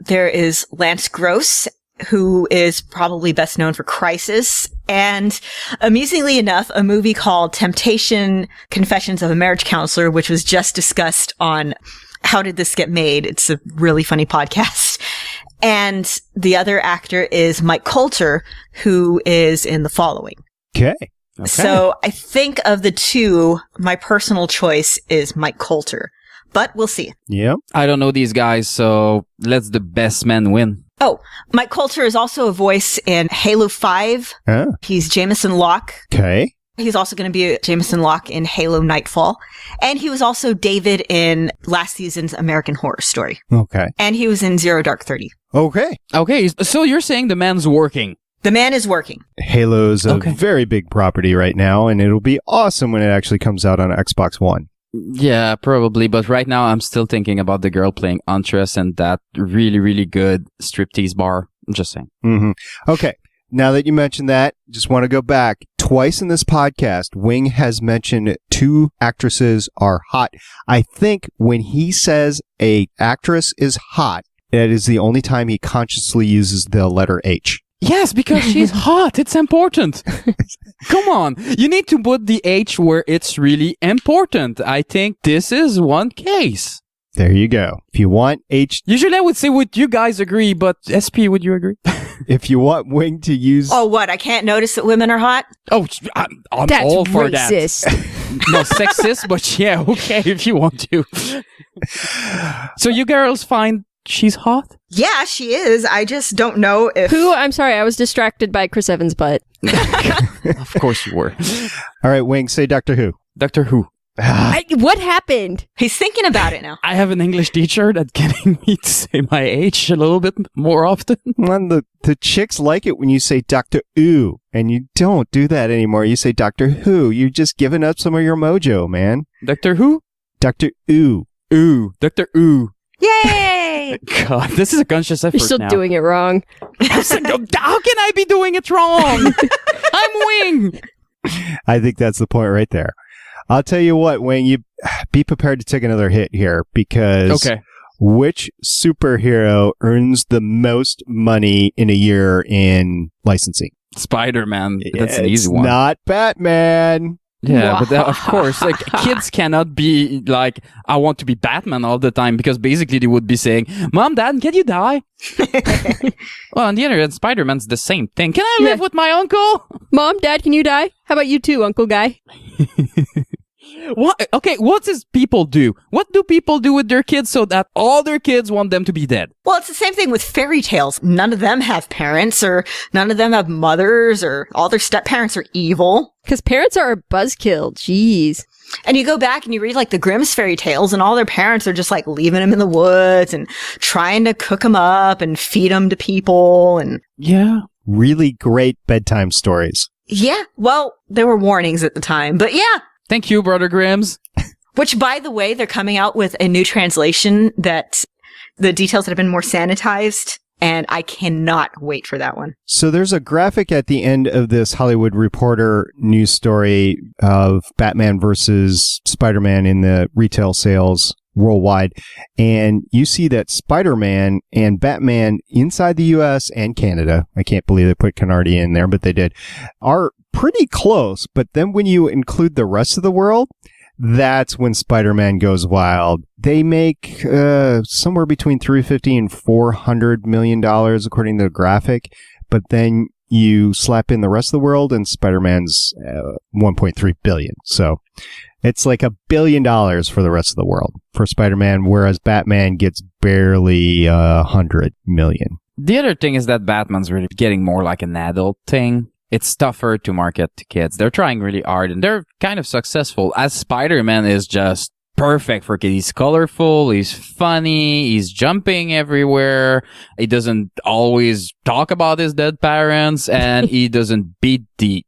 Speaker 6: there is Lance Gross, who is probably best known for Crisis, and amusingly enough, a movie called Temptation Confessions of a Marriage Counselor, which was just discussed on How Did This Get Made? It's a really funny podcast. And the other actor is Mike Coulter, who is in The Following.
Speaker 5: Okay.
Speaker 6: So I think of the two, my personal choice is Mike Coulter, but we'll see.
Speaker 5: Yep.
Speaker 7: I don't know these guys, so let's the best man win.
Speaker 6: Oh, Mike Coulter is also a voice in Halo 5. He's Jameson Locke.
Speaker 5: Okay.
Speaker 6: He's also going to be Jameson Locke in Halo Nightfall. And he was also David in last season's American Horror Story.
Speaker 5: Okay.
Speaker 6: And he was in Zero Dark 30.
Speaker 5: Okay.
Speaker 7: Okay, so you're saying the man's working.
Speaker 6: The man is working.
Speaker 5: Halo's a very big property right now, and it'll be awesome when it actually comes out on Xbox One.
Speaker 7: Yeah, probably. But right now, I'm still thinking about the girl playing Huntress and that really, really good striptease bar. I'm just saying.
Speaker 5: Mm-hmm. Okay. Now that you mentioned that, just want to go back. Twice in this podcast, Wing has mentioned 2 actresses are hot. I think when he says a actress is hot, that is the only time he consciously uses the letter H.
Speaker 7: Yes, because she's hot. It's important. Come on. You need to put the H where it's really important. I think this is one case.
Speaker 5: There you go. If you want H...
Speaker 7: Usually I would say, would you guys agree? But SP, would you agree?
Speaker 5: If you want Wing to use...
Speaker 6: Oh, what? I can't notice that women are hot?
Speaker 7: Oh, I'm all for racist. That. No, sexist, but yeah, okay, if you want to. So you girls find she's hot?
Speaker 6: Yeah, she is. I just don't know if...
Speaker 2: Who? I'm sorry, I was distracted by Chris Evans' butt.
Speaker 7: Of course you were.
Speaker 5: All right, Wing, say Doctor Who.
Speaker 7: Doctor Who.
Speaker 2: What happened?
Speaker 6: He's thinking about it now.
Speaker 7: I have an English teacher that's getting me to say my age a little bit more often.
Speaker 5: Well, the chicks like it when you say Doctor Who, and you don't do that anymore. You say Doctor Who. You're just giving up some of your mojo, man.
Speaker 7: Doctor Who?
Speaker 5: Doctor Who.
Speaker 7: Ooh. Doctor Who.
Speaker 6: Yay!
Speaker 7: God, this is a conscious effort.
Speaker 2: You're still doing it wrong.
Speaker 7: How can I be doing it wrong? I'm Wing.
Speaker 5: I think that's the point right there. I'll tell you what, Wayne, you be prepared to take another hit here because which superhero earns the most money in a year in licensing?
Speaker 7: Spider-Man. That's an easy one.
Speaker 5: Not Batman.
Speaker 7: Yeah, but of course, like kids cannot be like, I want to be Batman all the time because basically they would be saying, Mom, Dad, can you die? Well, on the other hand, Spider-Man's the same thing. Can I live with my uncle?
Speaker 2: Mom, Dad, can you die? How about you too, Uncle Guy?
Speaker 7: What? Okay, what does people do? What do people do with their kids so that all their kids want them to be dead?
Speaker 6: Well, it's the same thing with fairy tales. None of them have parents, or none of them have mothers, or all their step-parents are evil.
Speaker 2: Because parents are a buzzkill. Jeez.
Speaker 6: And you go back and you read like the Grimm's fairy tales, and all their parents are just like leaving them in the woods and trying to cook them up and feed them to people. And
Speaker 7: yeah,
Speaker 5: really great bedtime stories.
Speaker 6: Yeah, well, there were warnings at the time, but yeah.
Speaker 7: Thank you, Brother Grimm's.
Speaker 6: Which, by the way, they're coming out with a new translation that the details that have been more sanitized and I cannot wait for that one.
Speaker 5: So there's a graphic at the end of this Hollywood Reporter news story of Batman versus Spider-Man in the retail sales worldwide. And you see that Spider-Man and Batman inside the US and Canada, I can't believe they put Canardi in there, but they did, are pretty close. But then when you include the rest of the world, that's when Spider-Man goes wild. They make somewhere between $350 and $400 million, according to the graphic. But then you slap in the rest of the world, and Spider-Man's $1.3 billion. So it's like $1 billion for the rest of the world for Spider-Man, whereas Batman gets barely $100 million.
Speaker 7: The other thing is that Batman's really getting more like an adult thing. It's tougher to market to kids. They're trying really hard, and they're kind of successful. As Spider-Man is just perfect for kids. He's colorful, he's funny, he's jumping everywhere. He doesn't always talk about his dead parents, and he doesn't beat the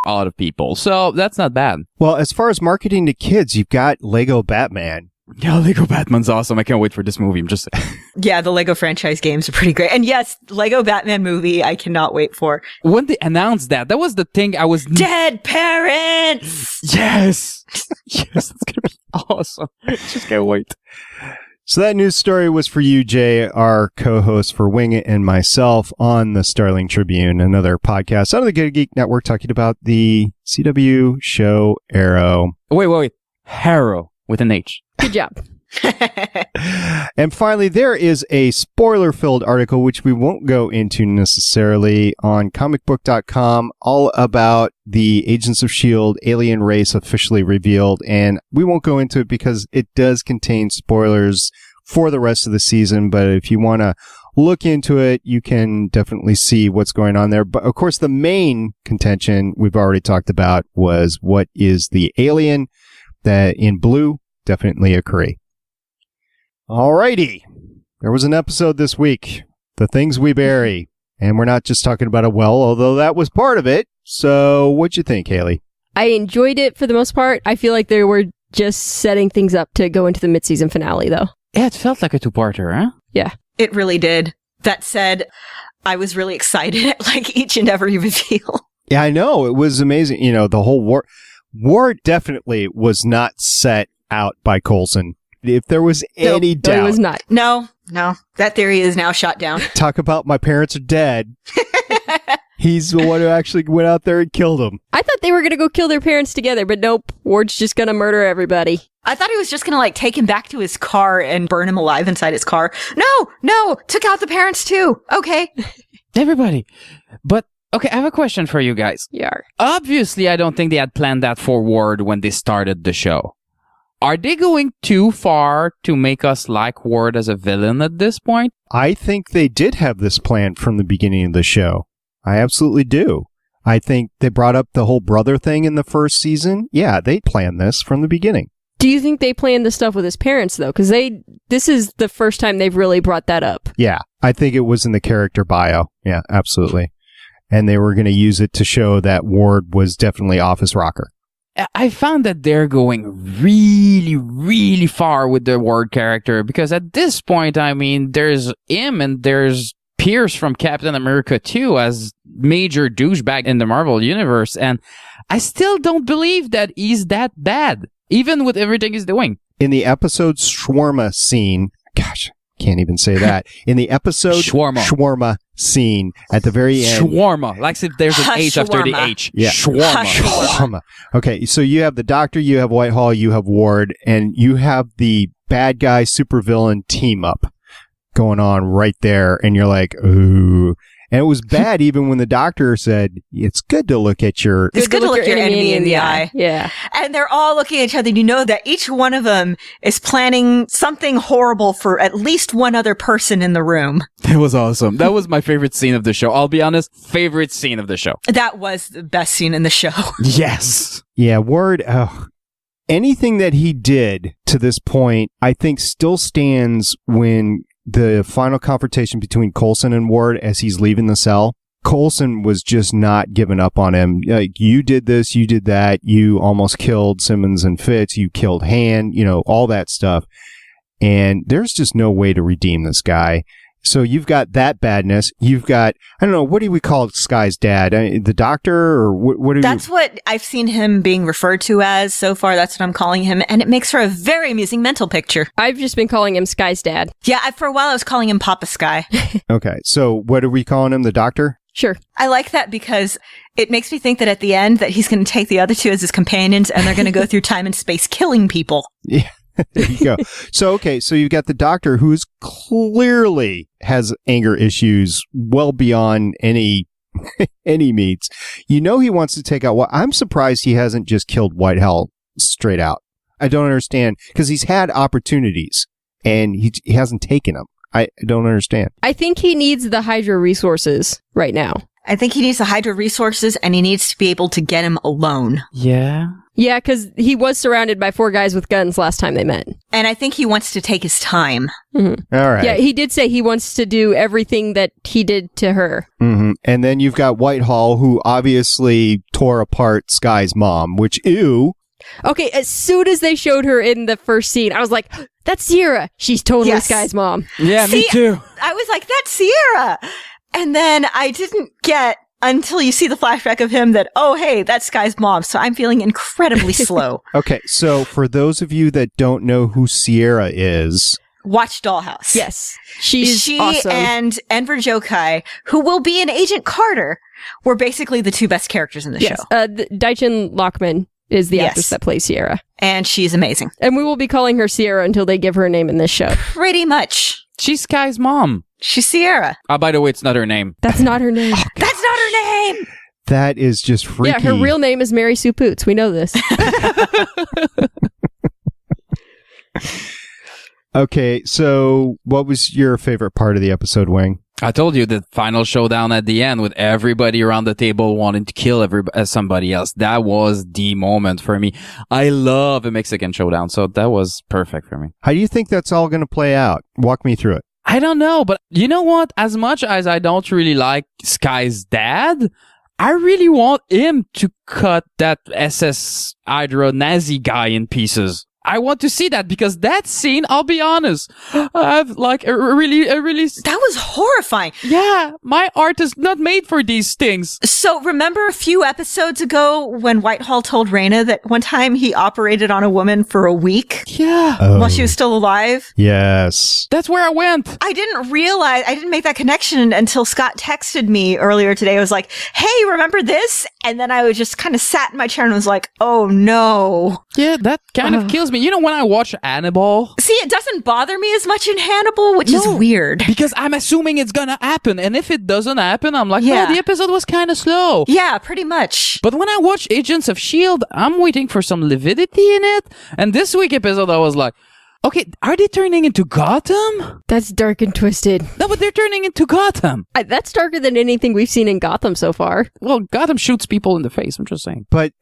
Speaker 7: out of people. So that's not bad.
Speaker 5: Well, as far as marketing to kids, you've got Lego Batman.
Speaker 7: Yeah, Lego Batman's awesome. I can't wait for this movie. I'm just
Speaker 6: Yeah, the Lego franchise games are pretty great. And yes, Lego Batman movie, I cannot wait for.
Speaker 7: When they announced that was the thing I was...
Speaker 6: Dead parents!
Speaker 7: Yes! Yes, it's going to be awesome. Just can't wait.
Speaker 5: So that news story was for you, Jay, our co-host for Wing It, and myself on the Starling Tribune, another podcast out of the Good Geek Network talking about the CW show Arrow.
Speaker 7: Wait. Harrow with an H.
Speaker 2: Good job.
Speaker 5: And finally, there is a spoiler-filled article, which we won't go into necessarily, on comicbook.com, all about the Agents of S.H.I.E.L.D. alien race officially revealed. And we won't go into it because it does contain spoilers for the rest of the season. But if you want to look into it, you can definitely see what's going on there. But of course, the main contention we've already talked about was what is the alien that in blue, definitely a Kree. Alrighty. There was an episode this week, The Things We Bury. And we're not just talking about a well, although that was part of it. So what'd you think, Haley?
Speaker 2: I enjoyed it for the most part. I feel like they were just setting things up to go into the mid-season finale, though.
Speaker 7: Yeah, it felt like a two-parter, huh?
Speaker 2: Yeah.
Speaker 6: It really did. That said, I was really excited at like each and every reveal.
Speaker 5: Yeah, I know. It was amazing. You know, the whole war definitely was not set out by Coulson. If there was any doubt.
Speaker 2: No, it was not.
Speaker 6: No. That theory is now shot down.
Speaker 5: Talk about my parents are dead. He's the one who actually went out there and killed them.
Speaker 2: I thought they were going to go kill their parents together, but nope. Ward's just going to murder everybody.
Speaker 6: I thought he was just going to like take him back to his car and burn him alive inside his car. No, took out the parents too. Okay.
Speaker 7: Everybody. But okay, I have a question for you guys.
Speaker 2: Yar.
Speaker 7: Obviously, I don't think they had planned that for Ward when they started the show. Are they going too far to make us like Ward as a villain at this point?
Speaker 5: I think they did have this planned from the beginning of the show. I absolutely do. I think they brought up the whole brother thing in the first season. Yeah, they planned this from the beginning.
Speaker 2: Do you think they planned the stuff with his parents, though? Because this is the first time they've really brought that up.
Speaker 5: Yeah, I think it was in the character bio. Yeah, absolutely. And they were going to use it to show that Ward was definitely off his rocker.
Speaker 7: I found that they're going really, really far with the Ward character because at this point, I mean, there's him and there's Pierce from Captain America 2 as major douchebag in the Marvel Universe. And I still don't believe that he's that bad, even with everything he's doing.
Speaker 5: In the episode Shawarma scene, gosh, can't even say that. In the episode Shawarma scene at the very end.
Speaker 7: Shawarma. Like if there's an H after the H.
Speaker 5: Yeah.
Speaker 7: Shawarma.
Speaker 5: Okay, so you have the Doctor, you have Whitehall, you have Ward, and you have the bad guy supervillain team up going on right there, and you're like, ooh. And it was bad even when the Doctor said, it's good to look at your...
Speaker 6: It's good to look your enemy in the eye.
Speaker 2: Yeah.
Speaker 6: And they're all looking at each other. You know that each one of them is planning something horrible for at least one other person in the room.
Speaker 7: That was awesome. That was my favorite scene of the show. I'll be honest, favorite scene of the show.
Speaker 6: That was the best scene in the show.
Speaker 7: Yes.
Speaker 5: Yeah, Ward... anything that he did to this point, I think still stands when... the final confrontation between Coulson and Ward as he's leaving the cell, Coulson was just not giving up on him. Like, you did this, you did that, you almost killed Simmons and Fitz, you killed Han, you know, all that stuff. And there's just no way to redeem this guy. So you've got that badness. You've got, I don't know, what do we call Sky's dad? The doctor, or what?
Speaker 6: That's what I've seen him being referred to as so far. That's what I'm calling him, and it makes for a very amusing mental picture.
Speaker 2: I've just been calling him Sky's dad.
Speaker 6: Yeah, for a while I was calling him Papa Sky.
Speaker 5: Okay, so what are we calling him? The doctor?
Speaker 2: Sure.
Speaker 6: I like that because it makes me think that at the end that he's going to take the other two as his companions, and they're going to go through time and space killing people.
Speaker 5: Yeah. There you go. So you've got the doctor who's clearly has anger issues well beyond any meets. You know he wants to take out I'm surprised he hasn't just killed Whitehall straight out. I don't understand, because he's had opportunities and he hasn't taken them. I don't understand.
Speaker 2: I think he needs the Hydra resources right now.
Speaker 6: I think he needs the Hydra resources, and he needs to be able to get him alone.
Speaker 7: Yeah.
Speaker 2: Yeah, because he was surrounded by 4 guys with guns last time they met.
Speaker 6: And I think he wants to take his time.
Speaker 2: Mm-hmm.
Speaker 5: All right.
Speaker 2: Yeah, he did say he wants to do everything that he did to her.
Speaker 5: Mm-hmm. And then you've got Whitehall, who obviously tore apart Sky's mom, which, ew.
Speaker 2: Okay, as soon as they showed her in the first scene, I was like, that's Sierra. She's totally Sky's mom.
Speaker 7: Yeah, me too.
Speaker 6: I was like, that's Sierra. And then I didn't get until you see the flashback of him that, oh, hey, that's Sky's mom. So I'm feeling incredibly slow.
Speaker 5: Okay, so for those of you that don't know who Sierra is...
Speaker 6: Watch Dollhouse.
Speaker 2: Yes. She awesome.
Speaker 6: And Enver Jokai, who will be in Agent Carter, were basically the 2 best characters in the show.
Speaker 2: Daichin Lockman is the actress that plays Sierra.
Speaker 6: And she's amazing.
Speaker 2: And we will be calling her Sierra until they give her a name in this show.
Speaker 6: Pretty much.
Speaker 7: She's Sky's mom.
Speaker 6: She's Sierra.
Speaker 7: By the way, it's not her name.
Speaker 2: That's not her name.
Speaker 6: That's not her name!
Speaker 5: That is just freaky.
Speaker 2: Yeah, her real name is Mary Sue Poots. We know this.
Speaker 5: Okay, so what was your favorite part of the episode, Wang?
Speaker 7: I told you the final showdown at the end with everybody around the table wanting to kill somebody else. That was the moment for me. I love a Mexican showdown, so that was perfect for me.
Speaker 5: How do you think that's all going to play out? Walk me through it.
Speaker 7: I don't know, but you know what? As much as I don't really like Sky's dad, I really want him to cut that SS Hydra Nazi guy in pieces. I want to see that, because that scene, I'll be honest, I've like a really...
Speaker 6: That was horrifying.
Speaker 7: Yeah, my art is not made for these things.
Speaker 6: So remember a few episodes ago when Whitehall told Raina that one time he operated on a woman for a week?
Speaker 7: Yeah.
Speaker 6: While she was still alive?
Speaker 5: Yes.
Speaker 7: That's where I went.
Speaker 6: I didn't make that connection until Scott texted me earlier today. I was like, hey, remember this? And then I was just kind of sat in my chair and was like, oh no.
Speaker 7: Yeah, that kind of kills me. You know, when I watch Hannibal...
Speaker 6: See, it doesn't bother me as much in Hannibal, which is weird.
Speaker 7: Because I'm assuming it's gonna happen. And if it doesn't happen, I'm like, the episode was kind of slow.
Speaker 6: Yeah, pretty much.
Speaker 7: But when I watch Agents of S.H.I.E.L.D, I'm waiting for some lividity in it. And this week episode, I was like, okay, are they turning into Gotham?
Speaker 2: That's dark and twisted.
Speaker 7: No, but they're turning into Gotham.
Speaker 2: That's darker than anything we've seen in Gotham so far.
Speaker 7: Well, Gotham shoots people in the face, I'm just saying.
Speaker 5: But...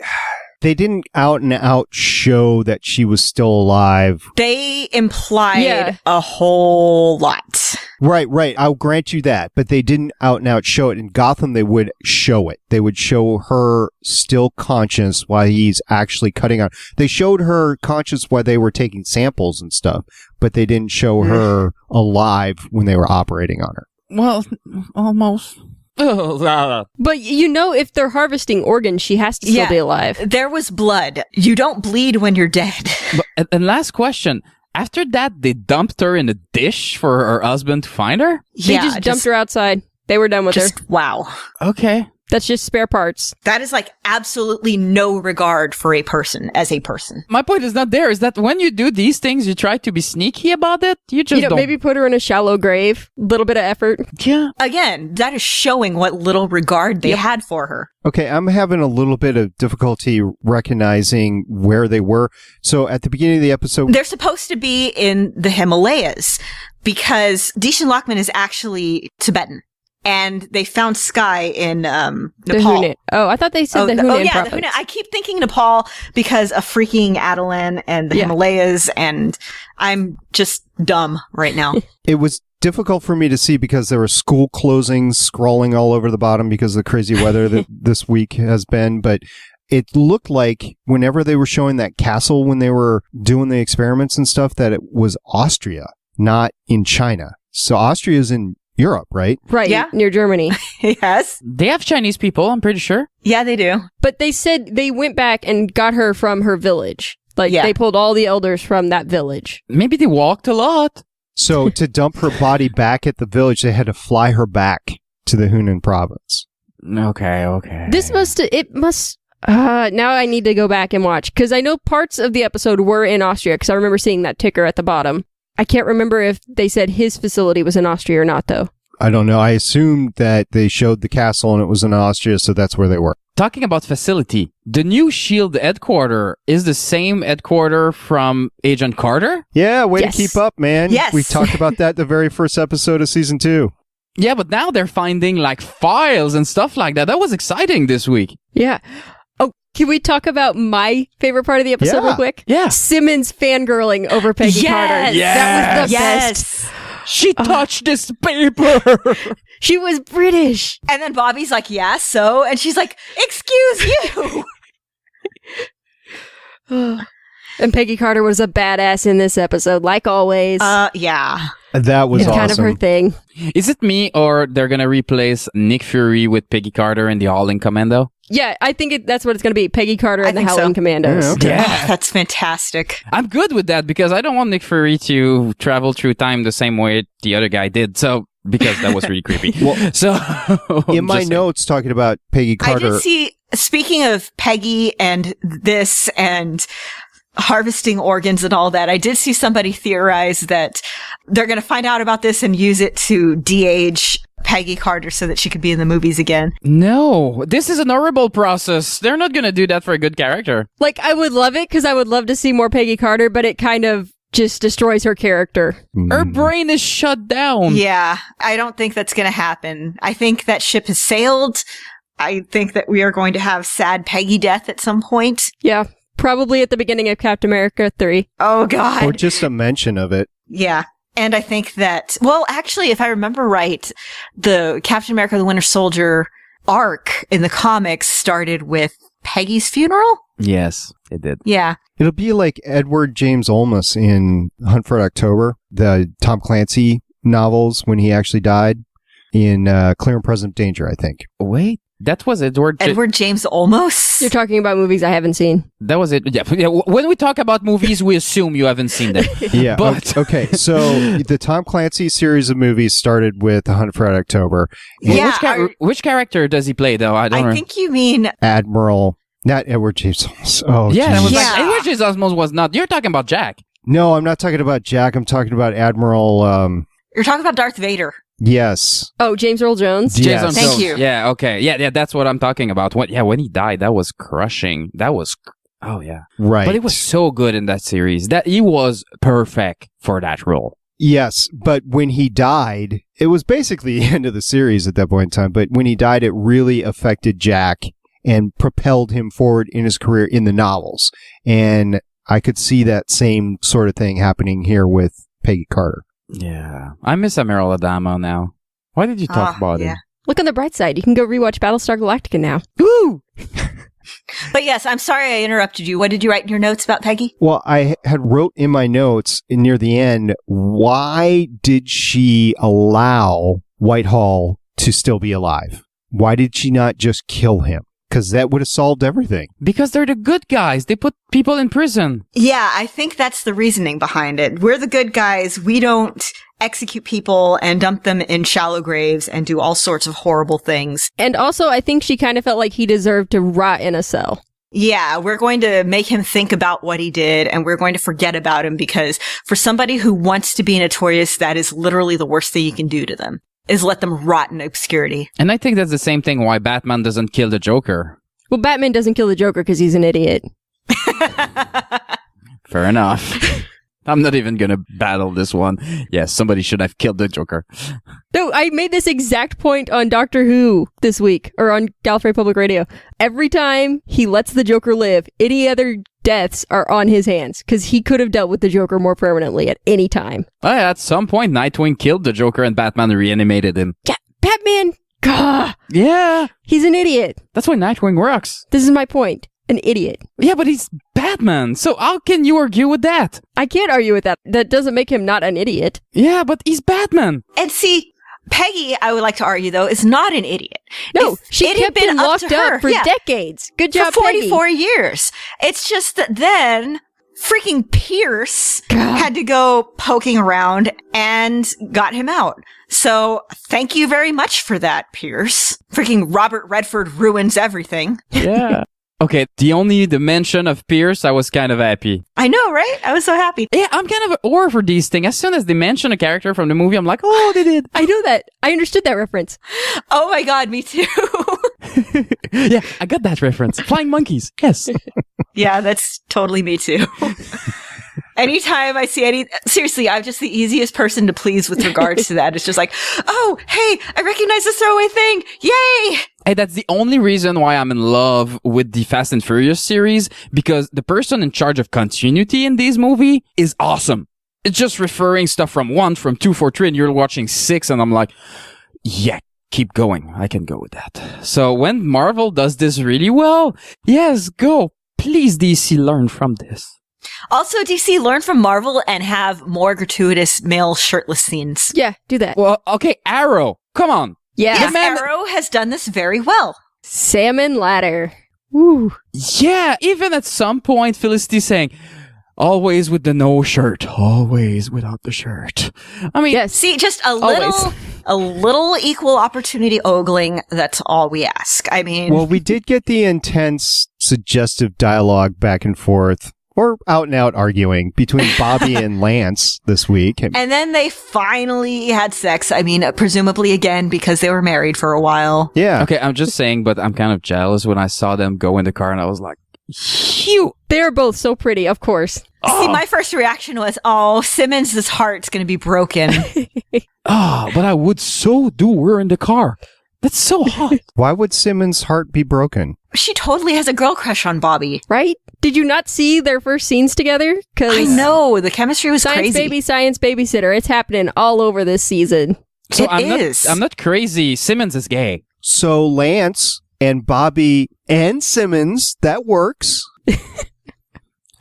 Speaker 5: they didn't out and out show that she was still alive.
Speaker 6: They implied a whole lot.
Speaker 5: Right. I'll grant you that. But they didn't out and out show it. In Gotham, they would show it. They would show her still conscious while he's actually cutting on. They showed her conscious while they were taking samples and stuff, but they didn't show her alive when they were operating on her.
Speaker 7: Well, almost.
Speaker 2: But you know, if they're harvesting organs, she has to still be alive.
Speaker 6: There was blood. You don't bleed when you're dead.
Speaker 7: And last question. After that, they dumped her in a dish for her husband to find her?
Speaker 2: They just dumped her outside. They were done with her.
Speaker 6: Wow.
Speaker 7: Okay.
Speaker 2: That's just spare parts.
Speaker 6: That is like absolutely no regard for a person as a person.
Speaker 7: My point is not there. Is that when you do these things, you try to be sneaky about it. You just don't.
Speaker 2: Maybe put her in a shallow grave. Little bit of effort.
Speaker 7: Yeah.
Speaker 6: Again, that is showing what little regard they had for her.
Speaker 5: Okay, I'm having a little bit of difficulty recognizing where they were. So at the beginning of the episode...
Speaker 6: They're supposed to be in the Himalayas because Daichin Lockman is actually Tibetan. And they found Sky in Nepal.
Speaker 2: I thought they said the Hunan
Speaker 6: the Hunan. I keep thinking Nepal because of freaking Adelan and the Himalayas, and I'm just dumb right now.
Speaker 5: It was difficult for me to see because there were school closings scrolling all over the bottom because of the crazy weather that this week has been, but it looked like whenever they were showing that castle when they were doing the experiments and stuff, that it was Austria, not in China. So Austria's in Europe, right?
Speaker 2: Right,
Speaker 6: Yeah.
Speaker 2: near Germany.
Speaker 6: Yes.
Speaker 7: They have Chinese people, I'm pretty sure.
Speaker 6: Yeah, they do.
Speaker 2: But they said they went back and got her from her village. Like,
Speaker 6: Yeah.
Speaker 2: they pulled all the elders from that village.
Speaker 7: Maybe they walked a lot.
Speaker 5: So to dump her body back at the village, they had to fly her back to the Hunan province.
Speaker 7: Okay.
Speaker 2: Now I need to go back and watch, because I know parts of the episode were in Austria, because I remember seeing that ticker at the bottom. I can't remember if they said his facility was in Austria or not, though.
Speaker 5: I don't know. I assumed that they showed the castle and it was in Austria, so that's where they were.
Speaker 7: Talking about facility, the new S.H.I.E.L.D. headquarter is the same headquarter from Agent Carter?
Speaker 5: Yeah, way
Speaker 2: Yes.
Speaker 5: to keep up, man.
Speaker 6: Yes.
Speaker 5: We talked about that the very first episode of season 2.
Speaker 7: Yeah, but now they're finding like files and stuff like that. That was exciting this week.
Speaker 2: Yeah. Oh, can we talk about my favorite part of the episode
Speaker 5: Yeah.
Speaker 2: real quick?
Speaker 7: Yeah.
Speaker 2: Simmons fangirling over Peggy Carter.
Speaker 6: Yes.
Speaker 2: That was the
Speaker 6: Yes.
Speaker 2: best.
Speaker 7: She touched this paper.
Speaker 2: She was British.
Speaker 6: And then Bobby's like, yeah, so? And she's like, excuse you.
Speaker 2: And Peggy Carter was a badass in this episode, like always.
Speaker 6: Yeah.
Speaker 5: That was
Speaker 2: it's
Speaker 5: awesome.
Speaker 2: kind of her thing.
Speaker 7: Is it me or they're going to replace Nick Fury with Peggy Carter in the Howling Commando?
Speaker 2: Yeah, I think that's what it's going to be. Peggy Carter
Speaker 6: I
Speaker 2: and the
Speaker 6: think so.
Speaker 2: Howling Commandos.
Speaker 5: Yeah, okay.
Speaker 7: Yeah.
Speaker 6: Oh, that's fantastic.
Speaker 7: I'm good with that because I don't want Nick Fury to travel through time the same way the other guy did. So, because that was really creepy.
Speaker 5: Well,
Speaker 7: so,
Speaker 5: in my
Speaker 7: just-
Speaker 5: notes talking about Peggy
Speaker 6: I
Speaker 5: Carter,
Speaker 6: did see, speaking of Peggy and this and harvesting organs and all that, I did see somebody theorize that they're going to find out about this and use it to de-age Peggy Carter so that she could be in the movies again.
Speaker 7: No, this is an horrible process. They're not going to do that for a good character.
Speaker 2: Like, I would love it because I would love to see more Peggy Carter, but it kind of just destroys her character.
Speaker 7: Her brain is shut down.
Speaker 6: Yeah, I don't think that's going to happen. I think that ship has sailed. I think that we are going to have sad Peggy death at some point.
Speaker 2: Yeah, probably at the beginning of Captain America 3.
Speaker 6: Oh, God.
Speaker 5: or just a mention of it.
Speaker 6: Yeah. And I think that, well, actually, if I remember right, the Captain America the Winter Soldier arc in the comics started with Peggy's funeral?
Speaker 7: Yes, it did.
Speaker 6: Yeah.
Speaker 5: It'll be like Edward James Olmos in Hunt for Red October, the Tom Clancy novels when he actually died in Clear and Present Danger, I think.
Speaker 7: Wait, that was Edward
Speaker 6: James Olmos?
Speaker 2: You're talking about movies I haven't seen.
Speaker 7: That was it. Yeah. When we talk about movies, we assume you haven't seen them.
Speaker 5: Yeah.
Speaker 7: But-
Speaker 5: okay. So the Tom Clancy series of movies started with The Hunt for Red October.
Speaker 6: Yeah,
Speaker 7: which character does he play, though? I don't
Speaker 6: I
Speaker 7: know.
Speaker 6: think you mean
Speaker 5: Admiral, not Edward James Olmos. Oh,
Speaker 7: Yeah, I was
Speaker 5: geez.
Speaker 7: like,
Speaker 6: Yeah.
Speaker 7: Edward James Osmos was not. You're talking about Jack.
Speaker 5: No, I'm not talking about Jack. I'm talking about Admiral.
Speaker 6: you're talking about Darth Vader.
Speaker 5: Yes.
Speaker 2: Oh, James Earl Jones?
Speaker 5: Yes.
Speaker 7: Jason
Speaker 6: Thank
Speaker 7: Jones.
Speaker 6: you.
Speaker 7: Yeah, okay. Yeah, that's what I'm talking about. When he died, that was crushing. That was, oh yeah.
Speaker 5: Right.
Speaker 7: But it was so good in that series. That he was perfect for that role.
Speaker 5: Yes, but when he died, it was basically the end of the series at that point in time. But when he died, it really affected Jack and propelled him forward in his career in the novels. And I could see that same sort of thing happening here with Peggy Carter.
Speaker 7: Yeah. I miss Amiral Adamo now. Why did you talk about
Speaker 6: yeah.
Speaker 7: it?
Speaker 2: Look on the bright side. You can go rewatch Battlestar Galactica now.
Speaker 7: Woo!
Speaker 6: But yes, I'm sorry I interrupted you. What did you write in your notes about Peggy?
Speaker 5: Well, I had wrote in my notes near the end, why did she allow Whitehall to still be alive? Why did she not just kill him? Because that would have solved everything.
Speaker 7: Because they're the good guys. They put people in prison.
Speaker 6: Yeah, I think that's the reasoning behind it. We're the good guys. We don't execute people and dump them in shallow graves and do all sorts of horrible things.
Speaker 2: And also, I think she kind of felt like he deserved to rot in a cell.
Speaker 6: Yeah, we're going to make him think about what he did and we're going to forget about him because for somebody who wants to be notorious, that is literally the worst thing you can do to them. Is let them rot in obscurity.
Speaker 7: And I think that's the same thing why Batman doesn't kill the Joker.
Speaker 2: Well, Batman doesn't kill the Joker because he's an idiot.
Speaker 7: Fair enough. I'm not even gonna battle this one. Yes, somebody should have killed the Joker.
Speaker 2: No, I made this exact point on Doctor Who this week, or on Gallifrey Public Radio. Every time he lets the Joker live, any other deaths are on his hands, because he could have dealt with the Joker more permanently at any time.
Speaker 7: Oh, yeah, at some point, Nightwing killed the Joker and Batman reanimated him.
Speaker 2: Yeah, Batman, gah,
Speaker 7: Yeah,
Speaker 2: he's an idiot.
Speaker 7: that's why Nightwing works.
Speaker 2: This is my point. an idiot.
Speaker 7: Yeah, but he's Batman. So how can you argue with that?
Speaker 2: I can't argue with that. That doesn't make him not an idiot.
Speaker 7: Yeah, but he's Batman.
Speaker 6: And see, Peggy, I would like to argue, though, is not an idiot.
Speaker 2: No,
Speaker 6: If
Speaker 2: she
Speaker 6: it had
Speaker 2: kept
Speaker 6: been
Speaker 2: him
Speaker 6: up
Speaker 2: locked
Speaker 6: to her,
Speaker 2: up for decades. Good job,
Speaker 6: for
Speaker 2: Peggy.
Speaker 6: 44 years. It's just that then freaking Pierce
Speaker 2: God.
Speaker 6: had to go poking around and got him out. So thank you very much for that, Pierce. Freaking Robert Redford ruins everything.
Speaker 7: Yeah. Okay, the mention of Pierce, I was kind of happy.
Speaker 6: I know, right? I was so happy.
Speaker 7: Yeah, I'm kind of an or for these things. As soon as they mention a character from the movie, I'm like, oh, they did.
Speaker 2: I know that. I understood that reference.
Speaker 6: Oh my god, me too.
Speaker 7: Yeah, I got that reference. Flying monkeys. Yes.
Speaker 6: Yeah, that's totally me too. Anytime I see seriously, I'm just the easiest person to please with regards to that. It's just like, oh, hey, I recognize the throwaway thing. Yay!
Speaker 7: Hey, that's the only reason why I'm in love with the Fast and Furious series, because the person in charge of continuity in this movie is awesome. It's just referring stuff from 1, from 2, 4, 3, and you're watching 6, and I'm like, yeah, keep going. I can go with that. So when Marvel does this really well, yes, go. Please, DC, learn from this.
Speaker 6: Also, DC, learn from Marvel and have more gratuitous male shirtless scenes.
Speaker 2: Yeah, do that.
Speaker 7: Well, okay, Arrow. Come on.
Speaker 2: Yeah.
Speaker 6: Yes, Arrow has done this very well.
Speaker 2: Salmon ladder. Woo.
Speaker 7: Yeah, even at some point, Felicity saying, always with the no shirt, always without the shirt. I mean,
Speaker 2: Yes.
Speaker 6: See, just a
Speaker 2: Always.
Speaker 6: little equal opportunity ogling. That's all we ask. I mean,
Speaker 5: Well, we did get the intense, suggestive dialogue back and forth, or out and out arguing between Bobby and Lance this week.
Speaker 6: and then they finally had sex. I mean, presumably again because they were married for a while.
Speaker 5: Yeah.
Speaker 7: okay, I'm just saying, but I'm kind of jealous when I saw them go in the car and I was like, phew.
Speaker 2: They're both so pretty, of course.
Speaker 6: See, my first reaction was, oh, Simmons' heart's going to be broken.
Speaker 7: But I would so do her in the car. That's so hot.
Speaker 5: Why would Simmons' heart be broken?
Speaker 6: She totally has a girl crush on Bobby.
Speaker 2: Right? Did you not see their first scenes together?
Speaker 6: I know. The chemistry was
Speaker 2: Science
Speaker 6: crazy.
Speaker 2: baby, science babysitter. It's happening all over this season.
Speaker 7: So
Speaker 6: It
Speaker 7: I'm
Speaker 6: is.
Speaker 7: not crazy. Simmons is gay.
Speaker 5: So Lance and Bobby and Simmons, that works.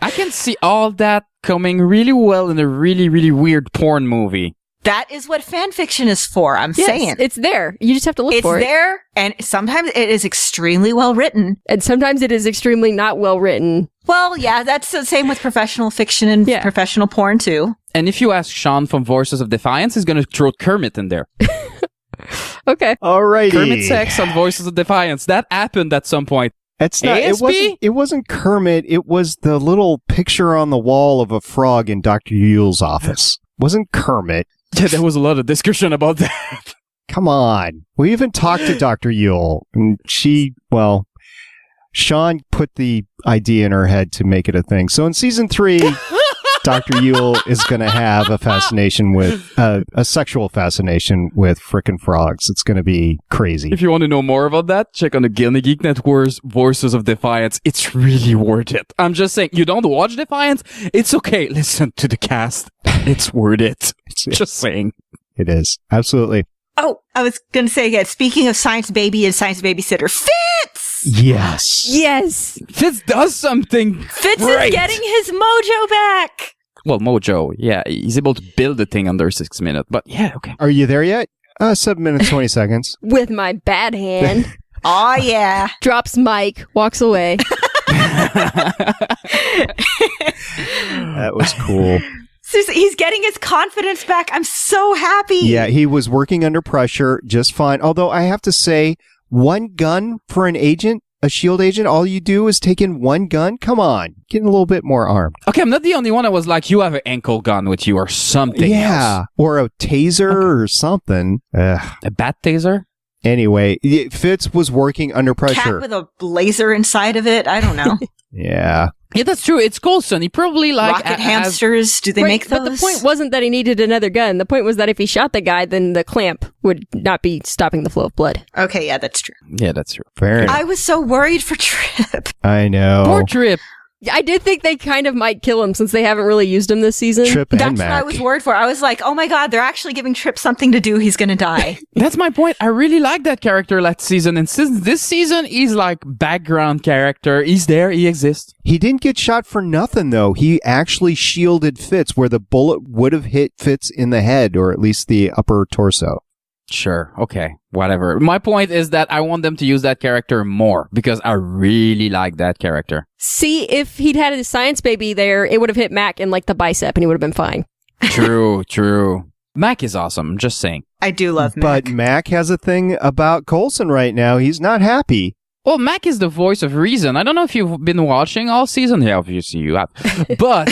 Speaker 7: I can see all that coming really well in a really, really weird porn movie.
Speaker 6: That is what fan fiction is for. I'm
Speaker 2: Yes,
Speaker 6: saying.
Speaker 2: it's there. You just have to look
Speaker 6: It's
Speaker 2: for it.
Speaker 6: there, and sometimes it is extremely well written.
Speaker 2: And sometimes it is extremely not well written.
Speaker 6: Well, yeah, that's the same with professional fiction and
Speaker 2: Yeah.
Speaker 6: professional porn, too.
Speaker 7: And if you ask Sean from Voices of Defiance, he's going to throw Kermit in there.
Speaker 2: Okay.
Speaker 5: Alrighty.
Speaker 7: Kermit sex on Voices of Defiance. That happened at some point.
Speaker 5: It's not.
Speaker 7: ASB?
Speaker 5: It wasn't Kermit. It was the little picture on the wall of a frog in Dr. Yule's office. Wasn't Kermit.
Speaker 7: Yeah, there was a lot of discussion about that.
Speaker 5: Come on. We even talked to Dr. Yule, and Sean put the idea in her head to make it a thing. So in season 3, Dr. Yule is going to have a fascination with a sexual fascination with frickin' frogs. It's going to be crazy.
Speaker 7: If you want to know more about that, check on the Gilny Geek Network's Voices of Defiance. It's really worth it. I'm just saying, you don't watch Defiance? It's okay. Listen to the cast. It's worth it. Just saying.
Speaker 5: It is. Absolutely.
Speaker 6: Oh, I was going to say again, speaking of Science Baby and Science Babysitter, Fitz!
Speaker 5: Yes.
Speaker 2: Yes.
Speaker 7: Fitz does something
Speaker 6: Fitz
Speaker 7: great.
Speaker 6: is getting his mojo back!
Speaker 7: Well, Mojo, yeah, he's able to build the thing under 6 minutes. But yeah, okay.
Speaker 5: Are you there yet? 7 minutes, 20 seconds.
Speaker 2: With my bad hand.
Speaker 6: Oh yeah.
Speaker 2: Drops mic, walks away.
Speaker 5: That was cool.
Speaker 6: Seriously, he's getting his confidence back. I'm so happy.
Speaker 5: Yeah, he was working under pressure just fine. Although I have to say, one gun for an agent, a S.H.I.E.L.D. agent, all you do is take in one gun? Come on. Getting a little bit more armed.
Speaker 7: Okay, I'm not the only one that was like, you have an ankle gun with you or something else.
Speaker 5: Or a taser or something. Ugh.
Speaker 7: A bat taser?
Speaker 5: Anyway, Fitz was working under
Speaker 6: Cat
Speaker 5: pressure.
Speaker 6: with a laser inside of it. I don't know.
Speaker 5: Yeah.
Speaker 7: Yeah, that's true. It's Coulson. He probably like...
Speaker 6: Rocket hamsters. Do they
Speaker 2: Right,
Speaker 6: make those?
Speaker 2: But the point wasn't that he needed another gun. The point was that if he shot the guy, then the clamp would not be stopping the flow of blood.
Speaker 6: Okay, yeah, that's true.
Speaker 7: Yeah, that's true.
Speaker 5: Fair enough.
Speaker 6: I was so worried for Trip.
Speaker 5: I know.
Speaker 7: Poor Trip.
Speaker 2: I did think they kind of might kill him since they haven't really used him this season.
Speaker 5: Trip and
Speaker 6: That's
Speaker 5: Mac.
Speaker 6: what I was worried for. I was like, oh my god, they're actually giving Trip something to do. He's going to die.
Speaker 7: That's my point. I really like that character last season. And since this season, he's like background character. He's there. He exists.
Speaker 5: He didn't get shot for nothing, though. He actually shielded Fitz where the bullet would have hit Fitz in the head, or at least the upper torso.
Speaker 7: Sure. Okay. Whatever. My point is that I want them to use that character more because I really like that character.
Speaker 2: See, if he'd had a science baby there, it would have hit Mac in like the bicep and he would have been fine.
Speaker 7: True. Mac is awesome. I'm just saying.
Speaker 6: I do love Mac.
Speaker 5: But Mac has a thing about Coulson right now. He's not happy.
Speaker 7: Well, Mac is the voice of reason. I don't know if you've been watching all season. Yeah, obviously you have. But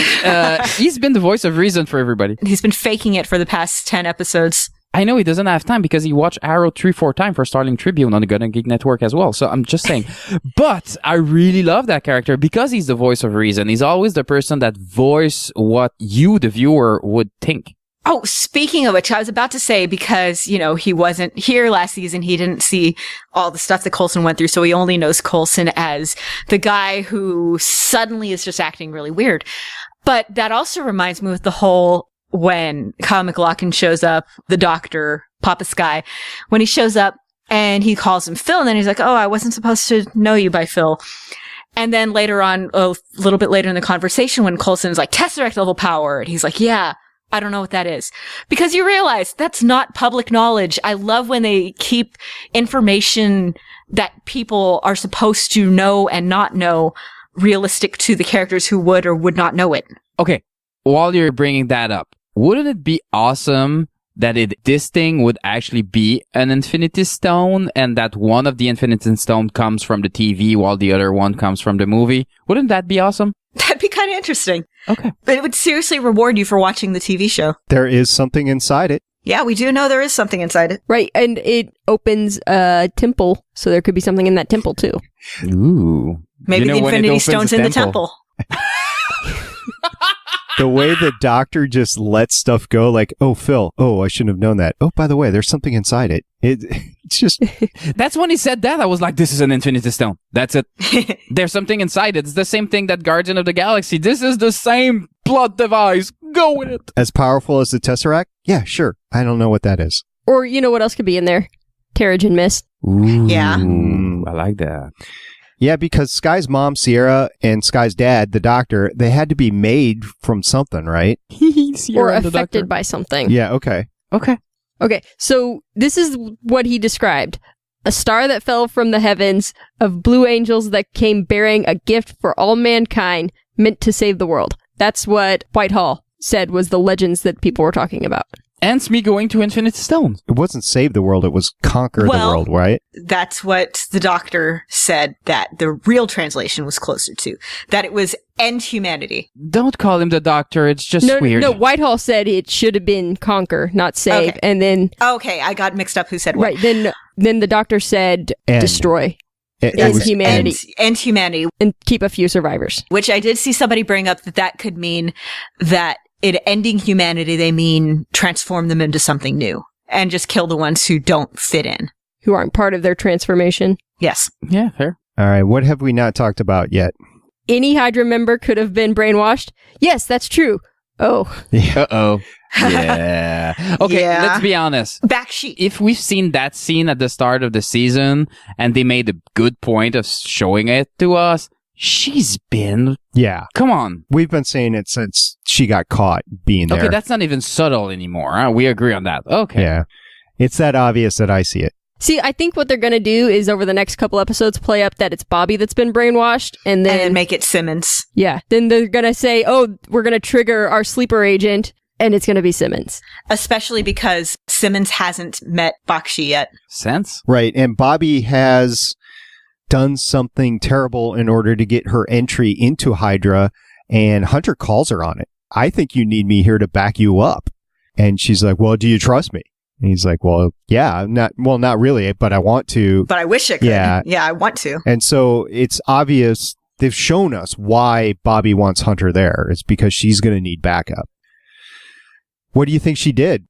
Speaker 7: he's been the voice of reason for everybody.
Speaker 6: He's been faking it for the past 10 episodes.
Speaker 7: I know he doesn't have time because he watched Arrow 3-4 times for Starling Tribune on the Gun and Geek Network as well. So I'm just saying. But I really love that character because he's the voice of reason. He's always the person that voice what you, the viewer, would think.
Speaker 6: Oh, speaking of which, I was about to say, because, he wasn't here last season, he didn't see all the stuff that Coulson went through, so he only knows Coulson as the guy who suddenly is just acting really weird. But that also reminds me with the whole, when Kyle MacLachlan shows up, the doctor, Papa Sky, when he shows up and he calls him Phil, and then he's like, oh, I wasn't supposed to know you by Phil. And then later on, a little bit later in the conversation, when Coulson's like, Tesseract level power, and he's like, yeah, I don't know what that is. Because you realize that's not public knowledge. I love when they keep information that people are supposed to know and not know realistic to the characters who would or would not know it.
Speaker 7: Okay, while you're bringing that up, wouldn't it be awesome that this thing would actually be an Infinity Stone and that one of the Infinity Stone comes from the TV while the other one comes from the movie? Wouldn't that be awesome?
Speaker 6: That'd be kind of interesting.
Speaker 7: Okay.
Speaker 6: But it would seriously reward you for watching the TV show.
Speaker 5: There is something inside it.
Speaker 6: Yeah, we do know there is something inside it.
Speaker 2: Right, and it opens a temple, so there could be something in that temple too.
Speaker 7: Ooh.
Speaker 6: Maybe the Infinity Stone's in the temple.
Speaker 5: The way the doctor just lets stuff go, like, oh, Phil, oh, I shouldn't have known that. Oh, by the way, there's something inside it. It's just...
Speaker 7: That's when he said that. I was like, this is an Infinity Stone. That's it. There's something inside it. It's the same thing that Guardian of the Galaxy. This is the same plot device. Go with it.
Speaker 5: As powerful as the Tesseract? Yeah, sure. I don't know what that is.
Speaker 2: Or, you know what else could be in there? Terrigen Mist.
Speaker 7: Ooh,
Speaker 6: yeah.
Speaker 7: I like that.
Speaker 5: Yeah, because Sky's mom, Sierra, and Sky's dad, the doctor, they had to be made from something, right?
Speaker 2: Or affected by something.
Speaker 5: Yeah, okay.
Speaker 2: Okay, so this is what he described. A star that fell from the heavens of blue angels that came bearing a gift for all mankind meant to save the world. That's what Whitehall said was the legends that people were talking about.
Speaker 7: Hence me going to Infinity Stone.
Speaker 5: It wasn't save the world, it was conquer the world, right?
Speaker 6: That's what the doctor said that the real translation was closer to. That it was end humanity.
Speaker 7: Don't call him the doctor, it's just weird.
Speaker 2: No, Whitehall said it should have been conquer, not save,
Speaker 6: Okay.
Speaker 2: and then...
Speaker 6: Okay, I got mixed up who said what.
Speaker 2: Right, then the doctor said destroy.
Speaker 5: It
Speaker 2: humanity.
Speaker 6: End humanity.
Speaker 2: And keep a few survivors.
Speaker 6: Which I did see somebody bring up that could mean that in ending humanity, they mean transform them into something new and just kill the ones who don't fit in.
Speaker 2: Who aren't part of their transformation.
Speaker 6: Yes.
Speaker 7: Yeah, fair.
Speaker 5: All right, what have we not talked about yet?
Speaker 2: Any Hydra member could have been brainwashed. Yes, that's true. Oh.
Speaker 7: Uh-oh. Yeah. Okay,
Speaker 6: Yeah.
Speaker 7: let's be honest.
Speaker 6: Back sheet.
Speaker 7: If we've seen that scene at the start of the season and they made a good point of showing it to us, she's been...
Speaker 5: Yeah.
Speaker 7: Come on.
Speaker 5: We've been saying it since she got caught being there.
Speaker 7: Okay, that's not even subtle anymore. Huh? We agree on that. Okay.
Speaker 5: Yeah. It's that obvious that I see it.
Speaker 2: See, I think what they're going to do is over the next couple episodes play up that it's Bobby that's been brainwashed and then
Speaker 6: make it Simmons.
Speaker 2: Yeah. Then they're going to say, oh, we're going to trigger our sleeper agent and it's going to be Simmons.
Speaker 6: Especially because Simmons hasn't met Bakshi yet.
Speaker 7: Sense?
Speaker 5: Right. And Bobby has done something terrible in order to get her entry into Hydra, and Hunter calls her on it. I think you need me here to back you up. And she's like, well, do you trust me? And he's like, well, yeah, not really, but I want to.
Speaker 6: But I wish I could.
Speaker 5: Yeah.
Speaker 6: Yeah, I want to.
Speaker 5: And so it's obvious they've shown us why Bobby wants Hunter there. It's because she's going to need backup. What do you think she did?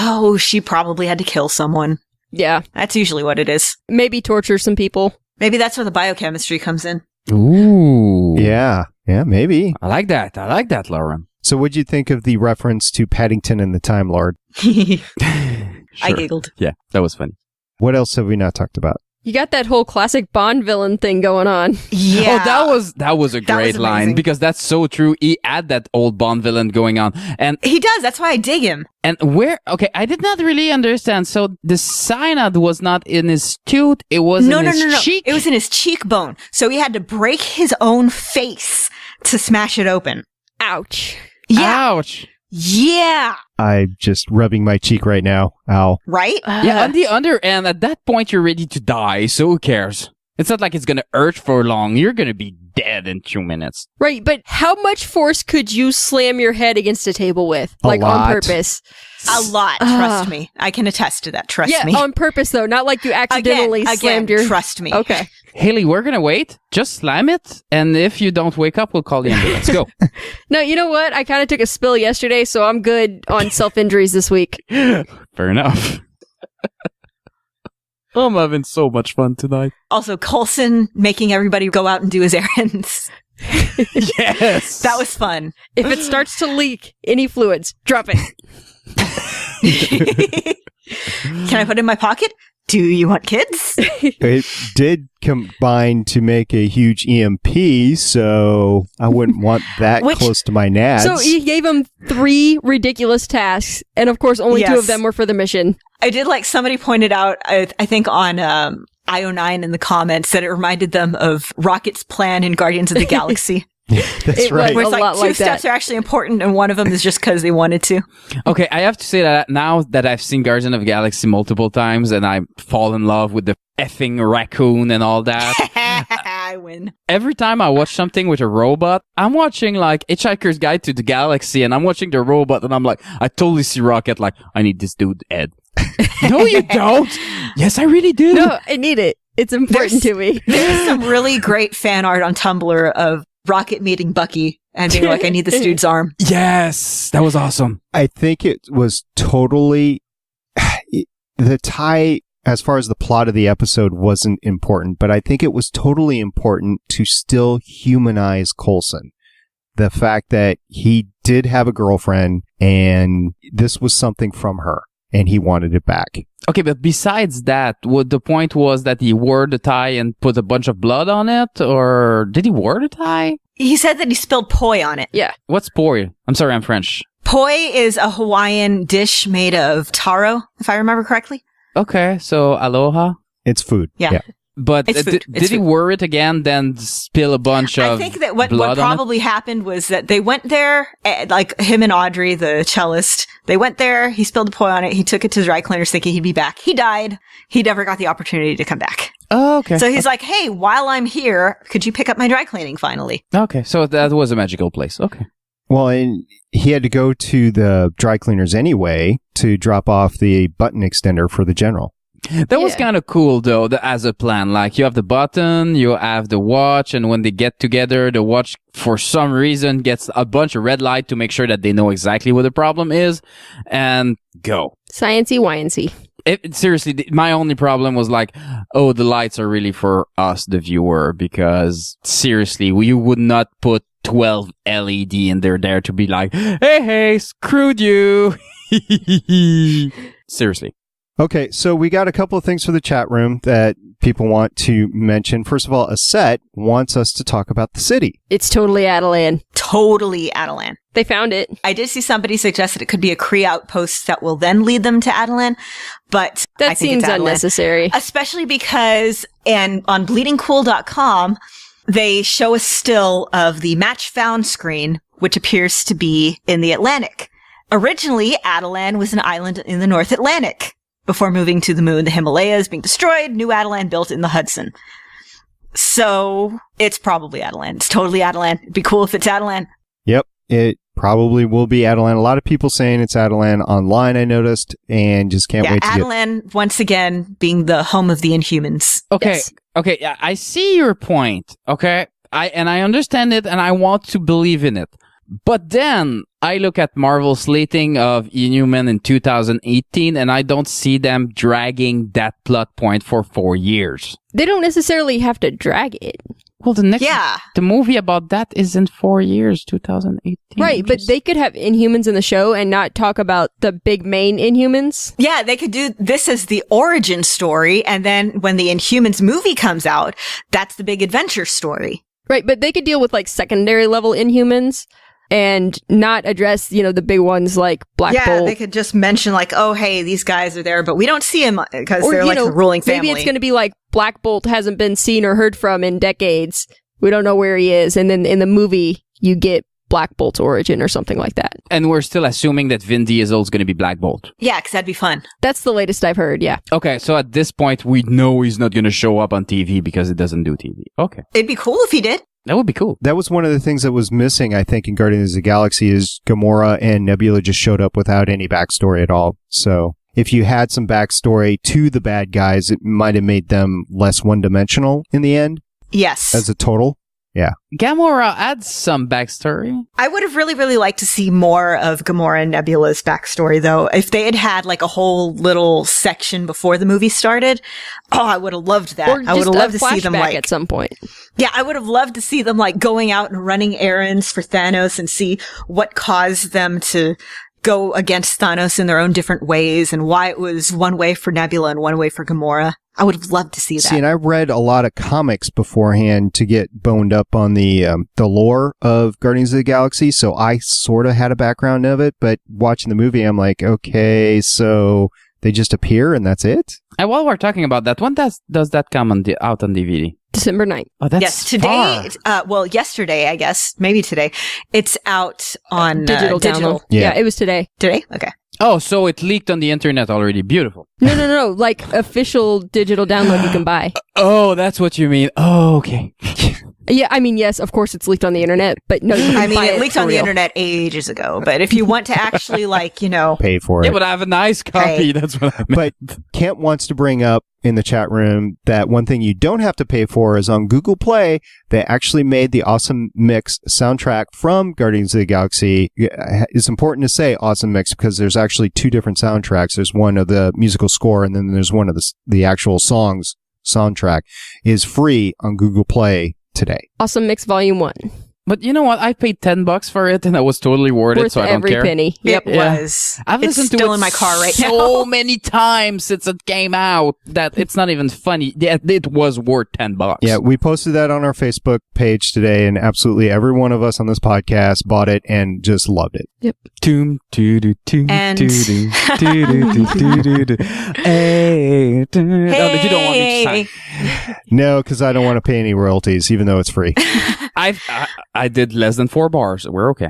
Speaker 6: Oh, she probably had to kill someone.
Speaker 2: Yeah.
Speaker 6: That's usually what it is.
Speaker 2: Maybe torture some people.
Speaker 6: Maybe that's where the biochemistry comes in.
Speaker 7: Ooh.
Speaker 5: Yeah, maybe.
Speaker 7: I like that, Lauren.
Speaker 5: So what'd you think of the reference to Paddington and the Time Lord?
Speaker 6: I giggled.
Speaker 7: Yeah, that was funny.
Speaker 5: What else have we not talked about?
Speaker 2: You got that whole classic Bond villain thing going on.
Speaker 6: Yeah.
Speaker 7: Oh, that was a great line
Speaker 6: amazing.
Speaker 7: because that's so true. He had that old Bond villain going on, and
Speaker 6: He does. That's why I dig him.
Speaker 7: okay, I did not really understand. So the cyanide was not in his tooth; it was in his cheek.
Speaker 6: It was in his cheekbone. So he had to break his own face to smash it open.
Speaker 2: Ouch.
Speaker 6: Yeah.
Speaker 7: Ouch.
Speaker 6: Yeah.
Speaker 5: I'm just rubbing my cheek right now. Ow.
Speaker 6: Right?
Speaker 7: Yeah, on the other end, at that point, you're ready to die, so who cares? It's not like it's gonna hurt for long. You're gonna be dead in 2 minutes.
Speaker 2: Right, but how much force could you slam your head against a table with?
Speaker 5: A
Speaker 2: Like,
Speaker 5: lot.
Speaker 2: on purpose?
Speaker 6: A lot. Trust me. I can attest to that. Trust me.
Speaker 2: Yeah, on purpose, though. Not like you accidentally slammed your...
Speaker 6: Trust me.
Speaker 2: Okay.
Speaker 7: Haley, we're gonna wait. Just slam it, and if you don't wake up, we'll call the ambulance. Go.
Speaker 2: No, you know what? I kind of took a spill yesterday, so I'm good on self-injuries this week.
Speaker 7: Fair enough. I'm having so much fun tonight.
Speaker 6: Also, Coulson making everybody go out and do his errands.
Speaker 7: Yes.
Speaker 6: That was fun.
Speaker 2: If it starts to leak any fluids, drop it.
Speaker 6: Can I put it in my pocket? Do you want kids?
Speaker 5: It did combine to make a huge EMP, so I wouldn't want that close to my nads.
Speaker 2: So he gave him 3 ridiculous tasks, and of course only 2 of them were for the mission.
Speaker 6: I did like somebody pointed out, I think on IO9 in the comments, that it reminded them of Rocket's plan in Guardians of the Galaxy.
Speaker 5: That's right.
Speaker 6: Where it's
Speaker 2: A lot
Speaker 6: like 2
Speaker 2: like that.
Speaker 6: steps are actually important, and one of them is just because they wanted to.
Speaker 7: Okay, I have to say that now that I've seen Guardians of the Galaxy multiple times and I fall in love with the effing raccoon and all that.
Speaker 6: I win.
Speaker 7: Every time I watch something with a robot, I'm watching like Hitchhiker's Guide to the Galaxy and I'm watching the robot and I'm like, I totally see Rocket like, I need this dude Ed. No, you don't. Yes, I really do.
Speaker 2: No, I need it. It's important to me.
Speaker 6: There's some really great fan art on Tumblr of Rocket meeting Bucky and being like, I need this dude's arm.
Speaker 7: Yes, that was awesome.
Speaker 5: I think it was totally... The tie, as far as the plot of the episode, wasn't important, but I think it was totally important to still humanize Coulson. The fact that he did have a girlfriend, and this was something from her, and he wanted it back.
Speaker 7: Okay, but besides that, what the point was that he wore the tie and put a bunch of blood on it, or did he wear the tie?
Speaker 6: He said that he spilled poi on it.
Speaker 2: Yeah.
Speaker 7: What's poi? I'm sorry, I'm French.
Speaker 6: Poi is a Hawaiian dish made of taro, if I remember correctly.
Speaker 7: Okay, so aloha.
Speaker 5: It's food.
Speaker 6: Yeah.
Speaker 7: But
Speaker 6: It's food.
Speaker 7: did he wear it again, then spill a bunch of
Speaker 6: I think that what
Speaker 7: blood on it?
Speaker 6: probably happened was that they went there, like him and Audrey, the cellist, they went there, he spilled a poi on it, he took it to the dry cleaners thinking he'd be back. He died. He never got the opportunity to come back.
Speaker 7: Oh, okay.
Speaker 6: So he's like, hey, while I'm here, could you pick up my dry cleaning finally?
Speaker 7: Okay, so that was a magical place. Okay.
Speaker 5: Well, and he had to go to the dry cleaners anyway to drop off the button extender for the general.
Speaker 7: That was kind of cool, though, as a plan. Like, you have the button, you have the watch, and when they get together, the watch, for some reason, gets a bunch of red light to make sure that they know exactly what the problem is, and go.
Speaker 2: Science-y, Y&C.
Speaker 7: Seriously, my only problem was like, oh, the lights are really for us, the viewer, because seriously, you would not put 12 LED and they're there to be like, hey, screwed you. Seriously.
Speaker 5: Okay, so we got a couple of things for the chat room that people want to mention. First of all, Aset wants us to talk about the city.
Speaker 2: It's totally Adelan.
Speaker 6: Totally Adelan.
Speaker 2: They found it.
Speaker 6: I did see somebody suggest that it could be a Kree outpost that will then lead them to Adelan, but
Speaker 2: That
Speaker 6: I think
Speaker 2: seems
Speaker 6: it's Adelan.
Speaker 2: unnecessary.
Speaker 6: Especially because, and on bleedingcool.com, they show a still of the match found screen, which appears to be in the Atlantic. Originally, Adelan was an island in the North Atlantic. Before moving to the moon, the Himalayas being destroyed, New Adelan built in the Hudson. So, it's probably Adelan. It's totally Adelan. It'd be cool if it's Adelan.
Speaker 5: Yep, it probably will be Adelan. A lot of people saying it's Adelan online, I noticed, and just can't wait to get...
Speaker 6: Adelan, once again, being the home of the Inhumans.
Speaker 7: Okay,
Speaker 6: Yes.
Speaker 7: okay, yeah, I see your point, okay? I understand it, and I want to believe in it. But then, I look at Marvel's slating of Inhuman in 2018, and I don't see them dragging that plot point for 4 years.
Speaker 2: They don't necessarily have to drag it.
Speaker 7: Well, the movie about that is in 4 years, 2018.
Speaker 2: Right, but they could have Inhumans in the show and not talk about the big main Inhumans.
Speaker 6: Yeah, they could do this as the origin story, and then when the Inhumans movie comes out, that's the big adventure story.
Speaker 2: Right, but they could deal with like secondary level Inhumans and not address, the big ones like Black Bolt.
Speaker 6: Yeah, they could just mention like, oh, hey, these guys are there, but we don't see them because they're like the ruling family.
Speaker 2: Maybe it's going to be like Black Bolt hasn't been seen or heard from in decades. We don't know where he is. And then in the movie, you get Black Bolt's origin or something like that.
Speaker 7: And we're still assuming that Vin Diesel is going to be Black Bolt.
Speaker 6: Yeah, because that'd be fun.
Speaker 2: That's the latest I've heard, yeah.
Speaker 7: Okay, so at this point, we know he's not going to show up on TV because it doesn't do TV. Okay.
Speaker 6: It'd be cool if he did.
Speaker 7: That would be cool.
Speaker 5: That was one of the things that was missing, I think, in Guardians of the Galaxy is Gamora and Nebula just showed up without any backstory at all. So if you had some backstory to the bad guys, it might have made them less one-dimensional in the end.
Speaker 6: Yes.
Speaker 5: As a total. Yeah.
Speaker 7: Gamora adds some backstory.
Speaker 6: I would have really, really liked to see more of Gamora and Nebula's backstory, though. If they had had like a whole little section before the movie started, I would have loved that.
Speaker 2: Or
Speaker 6: I would have loved to see them
Speaker 2: at some point.
Speaker 6: Yeah, I would have loved to see them like going out and running errands for Thanos and see what caused them to go against Thanos in their own different ways and why it was one way for Nebula and one way for Gamora. I would have loved to see that.
Speaker 5: See, and I read a lot of comics beforehand to get boned up on the lore of Guardians of the Galaxy, so I sort of had a background of it, but watching the movie, I'm like, okay, so they just appear and that's it?
Speaker 7: And while we're talking about that, when does that come out on DVD?
Speaker 2: December 9th.
Speaker 7: Oh, that's
Speaker 6: yes, today, yesterday, I guess, maybe today, it's out on
Speaker 2: digital download. Yeah, it was today.
Speaker 6: Today? Okay.
Speaker 7: Oh, so it leaked on the internet already. Beautiful.
Speaker 2: No. Like official digital download you can buy.
Speaker 7: Oh, that's what you mean. Oh, okay.
Speaker 2: Yeah, I mean, yes, of course it's leaked on the internet, but no, you can buy
Speaker 6: it leaked on the internet ages ago, but if you want to actually
Speaker 5: pay for it.
Speaker 7: It would have a nice copy. That's what I meant.
Speaker 5: But Kent wants to bring up in the chat room that one thing you don't have to pay for is on Google Play, they actually made the Awesome Mix soundtrack from Guardians of the Galaxy. It's important to say Awesome Mix because there's actually two different soundtracks. There's one of the musical score and then there's one of the actual songs soundtrack is free on Google Play today.
Speaker 2: Awesome Mix Volume 1.
Speaker 7: But you know what? I paid $10 for it and that was totally worth it, so I don't care.
Speaker 2: Every penny.
Speaker 6: Yep. It was.
Speaker 7: I've listened to it
Speaker 6: in my car right now.
Speaker 7: so many times since it came out that it's not even funny. Yeah, it was worth $10.
Speaker 5: Yeah, we posted that on our Facebook page today, and absolutely every one of us on this podcast bought it and just loved it.
Speaker 2: Yep.
Speaker 6: And
Speaker 7: Hey. Oh, you don't want me to sign.
Speaker 5: No, because I don't want to pay any royalties, even though it's free.
Speaker 7: I did less than 4 bars. We're okay.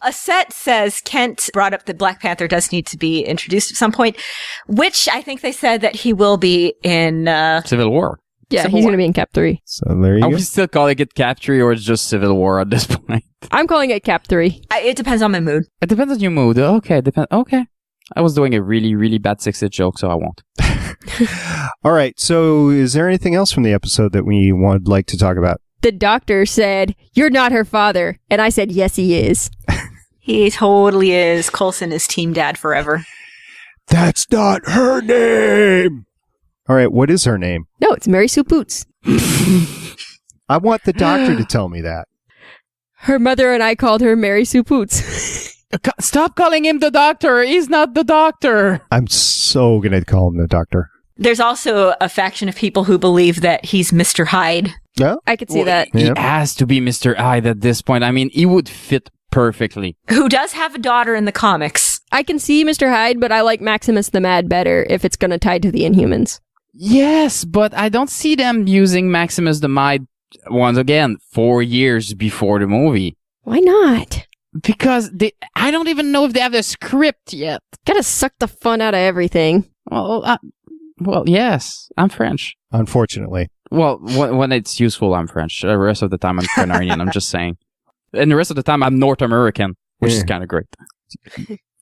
Speaker 6: A set says Kent brought up that Black Panther does need to be introduced at some point, which I think they said that he will be in
Speaker 7: Civil War.
Speaker 2: Yeah, he's going to be in Cap 3.
Speaker 5: So there you
Speaker 7: Are
Speaker 5: go.
Speaker 7: we still calling it Cap 3 or it's just Civil War at this point?
Speaker 2: I'm calling it Cap 3.
Speaker 6: It depends on my mood.
Speaker 7: It depends on your mood. Okay, Okay. I was doing a really, really bad 6-hit joke, so I won't.
Speaker 5: All right. So is there anything else from the episode that we would like to talk about?
Speaker 2: The doctor said, "You're not her father." And I said, "Yes, he is."
Speaker 6: He totally is. Coulson is team dad forever.
Speaker 5: That's not her name. All right. What is her name?
Speaker 2: No, it's Mary Sue Boots.
Speaker 5: I want the doctor to tell me that.
Speaker 2: Her mother and I called her Mary Sue Boots.
Speaker 7: Stop calling him the doctor. He's not the doctor.
Speaker 5: I'm so going to call him the doctor.
Speaker 6: There's also a faction of people who believe that he's Mr. Hyde.
Speaker 5: Yeah.
Speaker 2: I could see that.
Speaker 7: He has to be Mr. Hyde at this point. I mean, he would fit perfectly.
Speaker 6: Who does have a daughter in the comics.
Speaker 2: I can see Mr. Hyde, but I like Maximus the Mad better if it's going to tie to the Inhumans.
Speaker 7: Yes, but I don't see them using Maximus the Mad once again 4 years before the movie.
Speaker 2: Why not?
Speaker 7: Because I don't even know if they have a script yet.
Speaker 2: Gotta suck the fun out of everything.
Speaker 7: Well, yes, I'm French.
Speaker 5: Unfortunately.
Speaker 7: Well, when it's useful, I'm French. The rest of the time, I'm Canadian. I'm just saying. And the rest of the time, I'm North American, which is kind of great.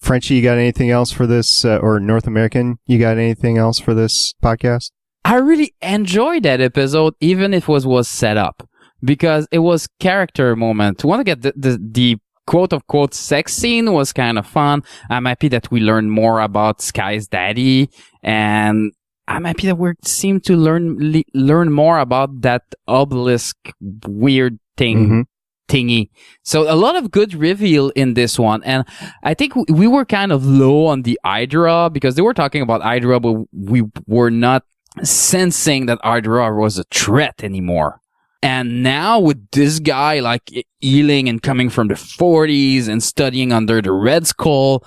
Speaker 5: Frenchie, you got anything else for this, or North American, you got anything else for this podcast?
Speaker 7: I really enjoyed that episode, even if it was set up, because it was character moment. To want to get the quote-unquote sex scene was kind of fun. I'm happy that we learned more about Sky's daddy, and I'm happy that we seem to learn more about that obelisk weird thing. Thingy. So a lot of good reveal in this one. And I think we were kind of low on the Hydra because they were talking about Hydra, but we were not sensing that Hydra was a threat anymore. And now with this guy like healing and coming from the 40s and studying under the Red Skull,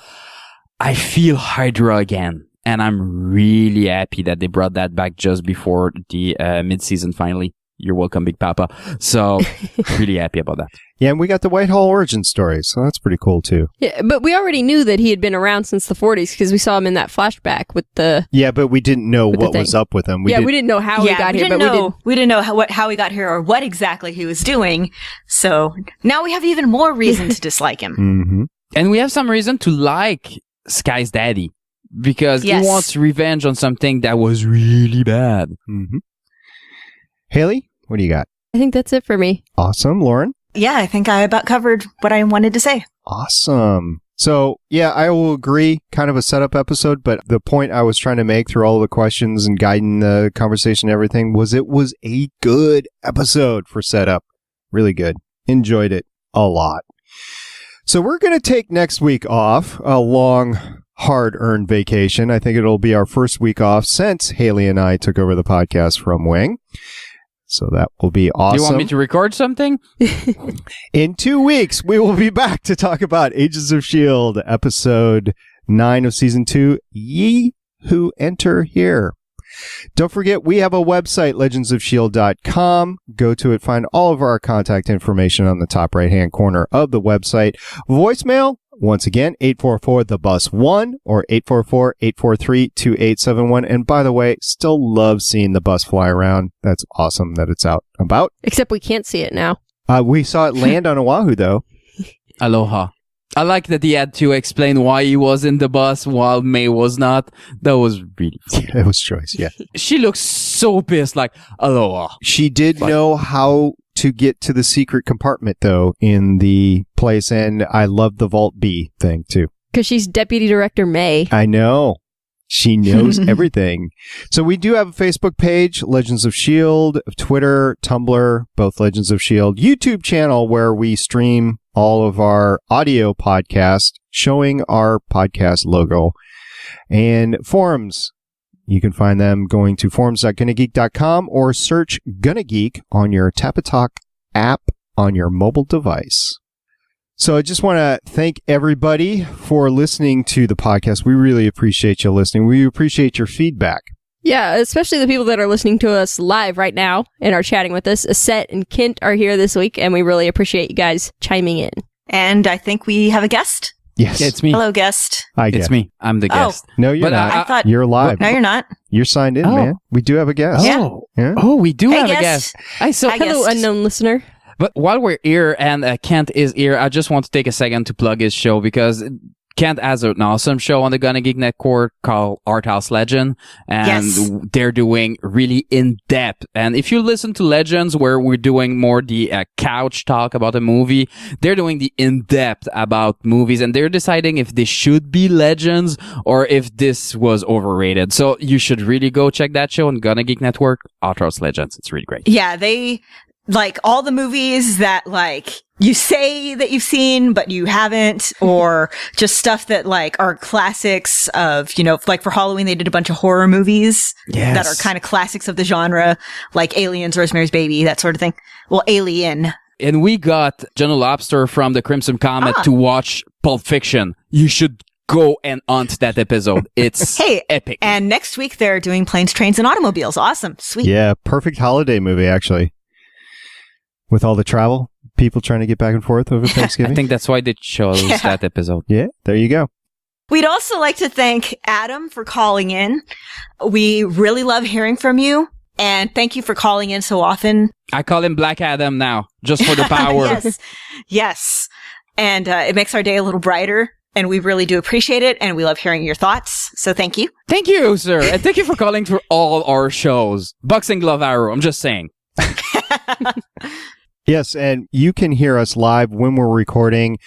Speaker 7: I feel Hydra again. And I'm really happy that they brought that back just before the mid-season finally. You're welcome, Big Papa. So, really happy about that.
Speaker 5: Yeah, and we got the Whitehall origin story, so that's pretty cool, too.
Speaker 2: Yeah, but we already knew that he had been around since the 40s because we saw him in that flashback with the...
Speaker 5: Yeah, but we didn't know what was up with him.
Speaker 2: We didn't know how he got here, but
Speaker 6: we didn't know how he got here or what exactly he was doing. So, now we have even more reason to dislike him.
Speaker 7: And we have some reason to like Sky's daddy because he wants revenge on something that was really bad.
Speaker 5: Haley, what do you got?
Speaker 2: I think that's it for me.
Speaker 5: Awesome. Lauren?
Speaker 6: Yeah, I think I about covered what I wanted to say.
Speaker 5: Awesome. So, yeah, I will agree. Kind of a setup episode, but the point I was trying to make through all of the questions and guiding the conversation and everything was it was a good episode for setup. Really good. Enjoyed it a lot. So we're going to take next week off, a long, hard-earned vacation. I think it'll be our first week off since Haley and I took over the podcast from Wing. So that will be awesome.
Speaker 7: Do you want me to record something?
Speaker 5: In 2 weeks, we will be back to talk about Agents of S.H.I.E.L.D. episode 9 of season 2, Ye Who Enter Here. Don't forget, we have a website, legendsofshield.com. Go to it, find all of our contact information on the top right-hand corner of the website. Voicemail, once again, 844-THE-BUS-1 or 844-843-2871. And by the way, still love seeing the bus fly around. That's awesome that it's out about.
Speaker 2: Except we can't see it now.
Speaker 5: We saw it land on Oahu, though.
Speaker 7: Aloha. I like that he had to explain why he was in the bus while May was not. That was really funny.
Speaker 5: It was choice, yeah.
Speaker 7: She looks so pissed, like, aloha.
Speaker 5: She did know how to get to the secret compartment, though, in the place, and I love the Vault B thing, too.
Speaker 2: Because she's Deputy Director May.
Speaker 5: I know. She knows everything. So we do have a Facebook page, Legends of S.H.I.E.L.D., Twitter, Tumblr, both Legends of S.H.I.E.L.D., YouTube channel where we stream all of our audio podcasts showing our podcast logo, and forums. You can find them going to forums.gonnageek.com or search Gonna Geek on your Tapatalk app on your mobile device. So I just want to thank everybody for listening to the podcast. We really appreciate you listening. We appreciate your feedback.
Speaker 2: Yeah, especially the people that are listening to us live right now and are chatting with us. Aset and Kint are here this week, and we really appreciate you guys chiming in.
Speaker 6: And I think we have a guest.
Speaker 5: Yes.
Speaker 7: It's me.
Speaker 6: Hello, guest.
Speaker 5: Hi,
Speaker 7: It's me. I'm the guest.
Speaker 5: No, you're not.
Speaker 6: I thought
Speaker 5: You're live.
Speaker 6: No, you're not.
Speaker 5: You're signed in, man. We do have a guest.
Speaker 6: Yeah.
Speaker 5: Yeah.
Speaker 7: Oh, we do
Speaker 6: Hey,
Speaker 7: have
Speaker 6: guest.
Speaker 7: a guest.
Speaker 2: Hello,
Speaker 6: guest.
Speaker 2: unknown listener.
Speaker 7: But while we're here and Kent is here, I just want to take a second to plug his show because Kent has an awesome show on the Gonna Geek Network called Art House Legend, and they're doing really in-depth. And if you listen to Legends, where we're doing more the couch talk about a movie, they're doing the in-depth about movies, and they're deciding if they should be Legends or if this was overrated. So you should really go check that show on Gonna Geek Network, Art House Legends. It's really great.
Speaker 6: Yeah, they like all the movies that like you say that you've seen but you haven't, or just stuff that like are classics of, you know, like for Halloween they did a bunch of horror movies that are kind of classics of the genre, like Aliens, Rosemary's Baby, that sort of thing. Well, Alien.
Speaker 7: And we got Jenna Lobster from the Crimson Comet to watch Pulp Fiction. You should go and hunt that episode. It's epic.
Speaker 6: And next week they're doing Planes, Trains, and Automobiles. Awesome. Sweet.
Speaker 5: Yeah, perfect holiday movie, actually. With all the travel, people trying to get back and forth over Thanksgiving.
Speaker 7: I think that's why they chose that episode.
Speaker 5: Yeah, there you go.
Speaker 6: We'd also like to thank Adam for calling in. We really love hearing from you, and thank you for calling in so often.
Speaker 7: I call him Black Adam now, just for the power.
Speaker 6: Yes. And it makes our day a little brighter, and we really do appreciate it, and we love hearing your thoughts. So thank you.
Speaker 7: Thank you, sir. And thank you for calling for all our shows. Boxing Glove Arrow, I'm just saying.
Speaker 5: Yes, and you can hear us live when we're recording,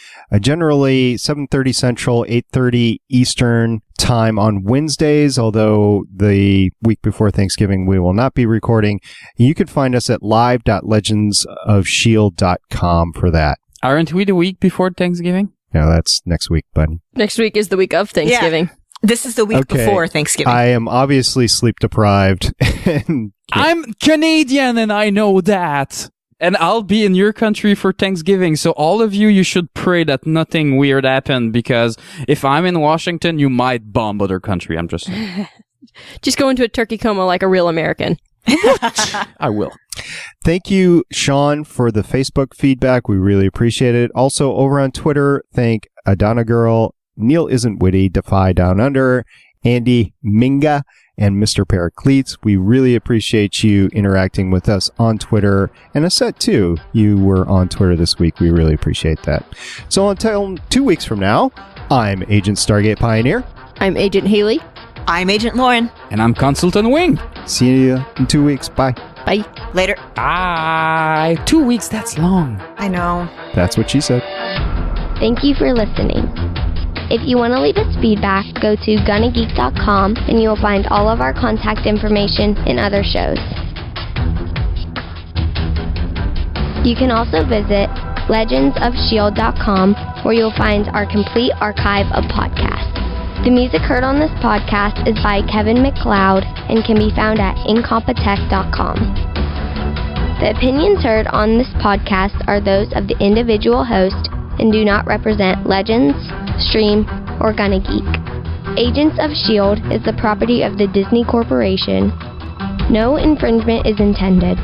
Speaker 5: generally 7:30 Central, 8:30 Eastern time on Wednesdays, although the week before Thanksgiving we will not be recording. You can find us at live.legendsofshield.com for that.
Speaker 7: Aren't we the week before Thanksgiving?
Speaker 5: No, that's next week, buddy.
Speaker 2: Next week is the week of Thanksgiving.
Speaker 6: Yeah. This is the week before Thanksgiving.
Speaker 5: I am obviously sleep deprived.
Speaker 7: I'm Canadian and I know that. And I'll be in your country for Thanksgiving. So all of you should pray that nothing weird happened, because if I'm in Washington, you might bomb other country. I'm just saying.
Speaker 2: Just go into a turkey coma like a real American.
Speaker 7: I will.
Speaker 5: Thank you, Sean, for the Facebook feedback. We really appreciate it. Also, over on Twitter, thank Adana Girl, Neil Isn't Witty, Defy Down Under, Andy Minga, and Mr. Paracletes. We really appreciate you interacting with us on Twitter. And Aset, too. You were on Twitter this week. We really appreciate that. So until 2 weeks from now, I'm Agent Stargate Pioneer.
Speaker 2: I'm Agent Haley.
Speaker 6: I'm Agent Lauren.
Speaker 7: And I'm Consultant Wing.
Speaker 5: See you in 2 weeks. Bye.
Speaker 2: Bye.
Speaker 6: Later.
Speaker 7: Bye. 2 weeks, that's long.
Speaker 6: I know.
Speaker 5: That's what she said.
Speaker 4: Thank you for listening. If you want to leave us feedback, go to gonnageek.com and you will find all of our contact information and other shows. You can also visit legendsofshield.com, where you'll find our complete archive of podcasts. The music heard on this podcast is by Kevin MacLeod and can be found at incompetech.com. The opinions heard on this podcast are those of the individual host and do not represent Legends, Stream, or Gonna Geek. Agents of S.H.I.E.L.D. is the property of the Disney Corporation. No infringement is intended.